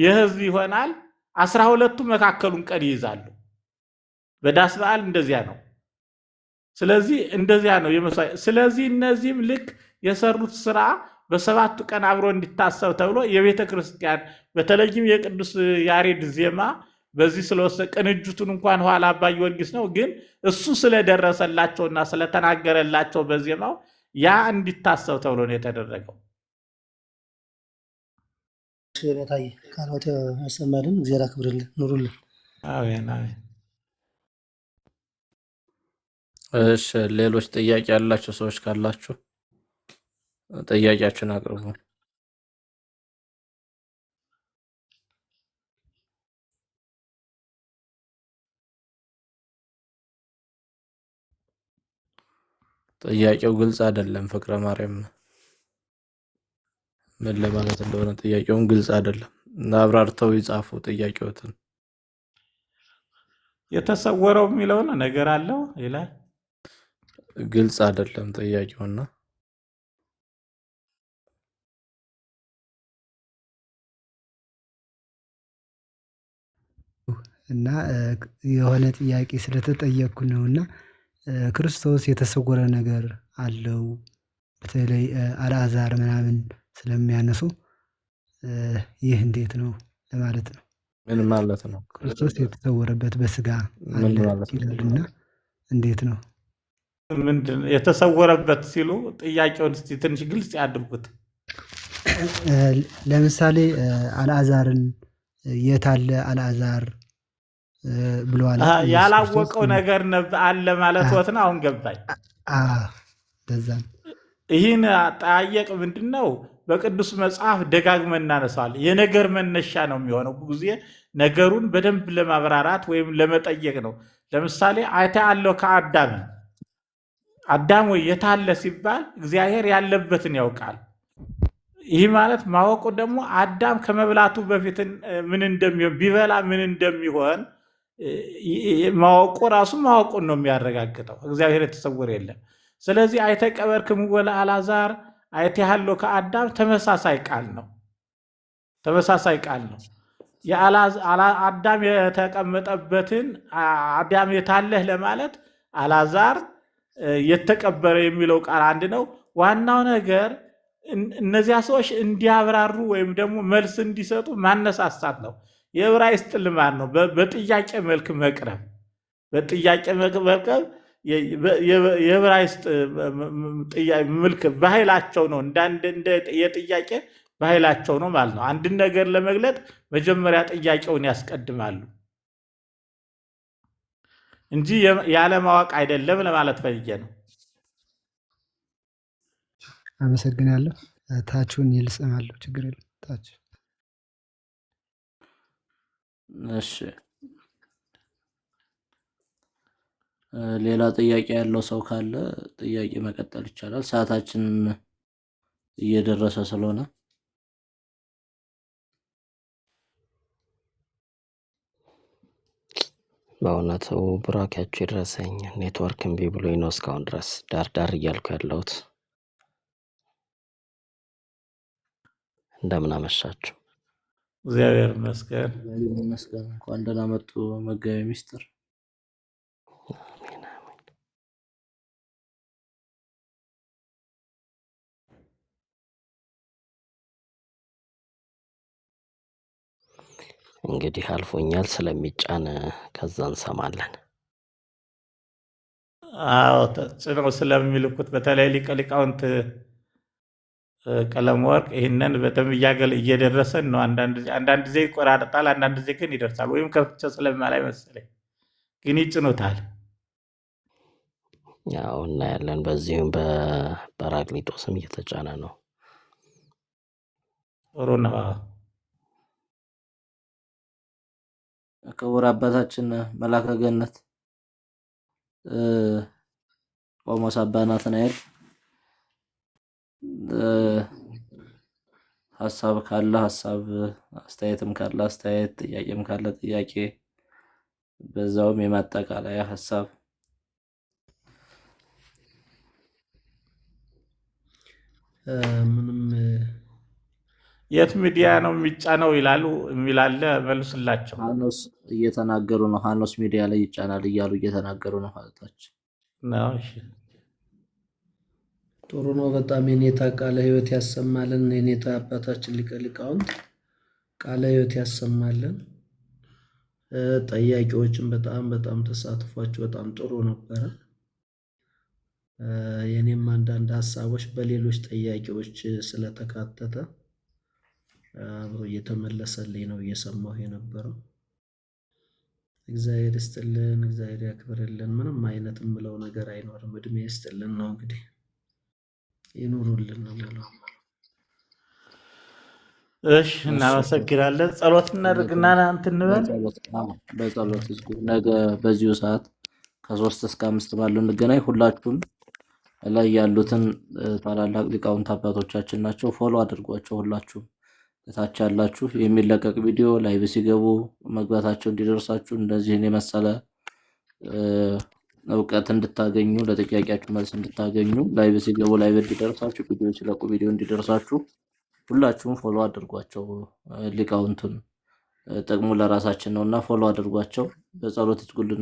የህዝብ ይሆናል። 12ቱ መካከሉን ቀን ይይዛሉ። በዳስ በዓል እንደዚያ ነው። ስለዚህ እንደዚያ ነው የመስዋዕት። ስለዚህ እነዚህም ልክ የሰሩት ስራ በሰባቱ ቀን አብሮ እንዲታሰብ ተብሎ የቤተ ክርስቲያን በተለይም የቅዱስ ያሬድ ዜማ በዚህ ስለወሰደ ቅንጅቱን እንኳን ኋላ አባ ጊዮርጊስ ነው፣ ግን እሱ ስለደረሰላቸውና ስለተናገረላቸው በዜማው ያ እንዲታሰብ ተብሎ ነው የተደረገው። ታዬ ቃልዎት ያሰማልን፣ እግዚአብሔር አክብርልን፣ ኑሩልን። አሜን አሜን። እሺ፣ ሌሎች ጥያቄ ያላቸው ሰዎች ካላችሁ ጥያቄያችሁን አቅርቡ። ጥያቄው ግልጽ አይደለም። ፍቅረ ማርያም ምን ለማለት እንደሆነ ጥያቄውን ግልጽ አይደለም እና አብራርተው ይጻፉ ጥያቄዎትን። የተሰወረው የሚለውን ነገር አለው ይላል። ግልጽ አይደለም ጥያቄውና እና የሆነ ጥያቄ ስለተጠየቅኩ ነው። እና ክርስቶስ የተሰወረ ነገር አለው በተለይ አልዓዛር ምናምን ስለሚያነሱ ይህ እንዴት ነው ለማለት ነው። ምን ማለት ነው? ክርስቶስ የተሰወረበት በስጋ አለ ይላሉና እንዴት ነው? ምንድን የተሰወረበት ሲሉ ጥያቄውን እስቲ ትንሽ ግልጽ ያድርጉት። ለምሳሌ አልዓዛርን የት አለ አልዓዛር ብለዋል። ያላወቀው ነገር አለ ማለት ወትና አሁን ገባኝ። በዛም ይህን ጠያየቅ ምንድን ነው? በቅዱስ መጽሐፍ ደጋግመን እናነሳዋል። የነገር መነሻ ነው የሚሆነው። ጊዜ ነገሩን በደንብ ለማብራራት ወይም ለመጠየቅ ነው። ለምሳሌ አይተ አለው ከአዳም አዳም ወይ የታለ ሲባል እግዚአብሔር ያለበትን ያውቃል። ይህ ማለት ማወቁ ደግሞ አዳም ከመብላቱ በፊት ምን እንደሚሆን ቢበላ ምን እንደሚሆን ማወቁ ራሱ ማወቁን ነው የሚያረጋግጠው። እግዚአብሔር የተሰወረ የለም። ስለዚህ አይተ ቀበርክሙ ወለአልዓዛር አይተ ያለው ከአዳም ተመሳሳይ ቃል ነው። ተመሳሳይ ቃል ነው። አዳም የተቀመጠበትን አዳም የታለህ ለማለት አልዓዛር የተቀበረ የሚለው ቃል አንድ ነው። ዋናው ነገር እነዚያ ሰዎች እንዲያብራሩ ወይም ደግሞ መልስ እንዲሰጡ ማነሳሳት ነው። የዕብራይስጥ ልማድ ነው። በጥያቄ መልክ መቅረብ በጥያቄ መቅረብ የዕብራይስጥ ምልክ ባህላቸው ነው። እንደ የጥያቄ ባህላቸው ነው ማለት ነው። አንድን ነገር ለመግለጥ መጀመሪያ ጥያቄውን ያስቀድማሉ እንጂ ያለማወቅ አይደለም ለማለት ፈልጌ ነው። አመሰግናለሁ። ታችሁን ይልሰማለሁ። ችግር የለም። ታች እሺ፣ ሌላ ጥያቄ ያለው ሰው ካለ ጥያቄ መቀጠል ይቻላል። ሰዓታችን እየደረሰ ስለሆነ በእውነቱ ቡራኪያችሁ ይድረሰኝ። ኔትወርክ እምቢ ብሎኝ ነው እስካሁን ድረስ ዳር እያልኩ ያለሁት። እንደምን አመሻችሁ? እግዚአብሔር ይመስገን። እንኳን ደህና መጡ መጋቤ ምስጢር። እንግዲህ አልፎኛል ስለሚጫን ከዛ እንሰማለን። አዎ ተጽዕኖ ስለሚልኩት በተለይ ሊቀ ሊቃውንት ቀለም ወርቅ ይህንን በደንብ እየደረሰን ነው። አንዳንድ ጊዜ ይቆራረጣል፣ አንዳንድ ጊዜ ግን ይደርሳል። ወይም ከፍቼ ስለማላይ መሰለኝ ግን ይጭኑታል። ያው እናያለን። በዚሁም በጰራቅሊጦስም እየተጫነ ነው። ጥሩ ነው። ክቡር አባታችን መላከ ገነት ቆሞስ አባ ናትናኤል ሀሳብ ካለ ሀሳብ፣ አስተያየትም ካለ አስተያየት፣ ጥያቄም ካለ ጥያቄ፣ በዛውም የማጠቃለያ ሀሳብ። ምንም የት ሚዲያ ነው የሚጫነው ይላሉ የሚላለ መልሱላቸው። ሀኖስ እየተናገሩ ነው። ሀኖስ ሚዲያ ላይ ይጫናል እያሉ እየተናገሩ ነው ሀታች ነው። እሺ ጥሩ ነው በጣም የኔታ ቃለ ሕይወት ያሰማልን። የኔታ አባታችን ሊቀ ሊቃውንት ቃለ ሕይወት ያሰማልን። ጠያቂዎችን በጣም ተሳትፏቸው በጣም ጥሩ ነበረ። የኔም አንዳንድ ሀሳቦች በሌሎች ጠያቂዎች ስለተካተተ አብሮ እየተመለሰልኝ ነው እየሰማሁ የነበረው። እግዚአብሔር ይስጥልን፣ እግዚአብሔር ያክብርልን። ምንም አይነት የምለው ነገር አይኖርም። እድሜ ይስጥልን ነው እንግዲህ ይኑሩልን ነው የምለው። እሺ እናመሰግናለን። ጸሎት እናድርግና እንትን እንበል። በጸሎት ነገ በዚሁ ሰዓት ከ3 እስከ 5 ባለው እንገናኝ። ሁላችሁም ላይ ያሉትን ታላላቅ ሊቃውንት አባቶቻችን ናቸው። ፎሎ አድርጓቸው። ሁላችሁም እታች ያላችሁ የሚለቀቅ ቪዲዮ ላይቭ ሲገቡ መግባታቸው እንዲደርሳችሁ እንደዚህን የመሰለ እውቀት እንድታገኙ ለጥያቄያችሁ መልስ እንድታገኙ ላይቭ ሲገቡ ላይቭ እንዲደርሳችሁ ቪዲዮ ሲለቁ ቪዲዮ እንዲደርሳችሁ ሁላችሁም ፎሎ አድርጓቸው። ሊቃውንቱን ጥቅሙ ለራሳችን ነውና ፎሎ አድርጓቸው። በጸሎት ይትጉልን።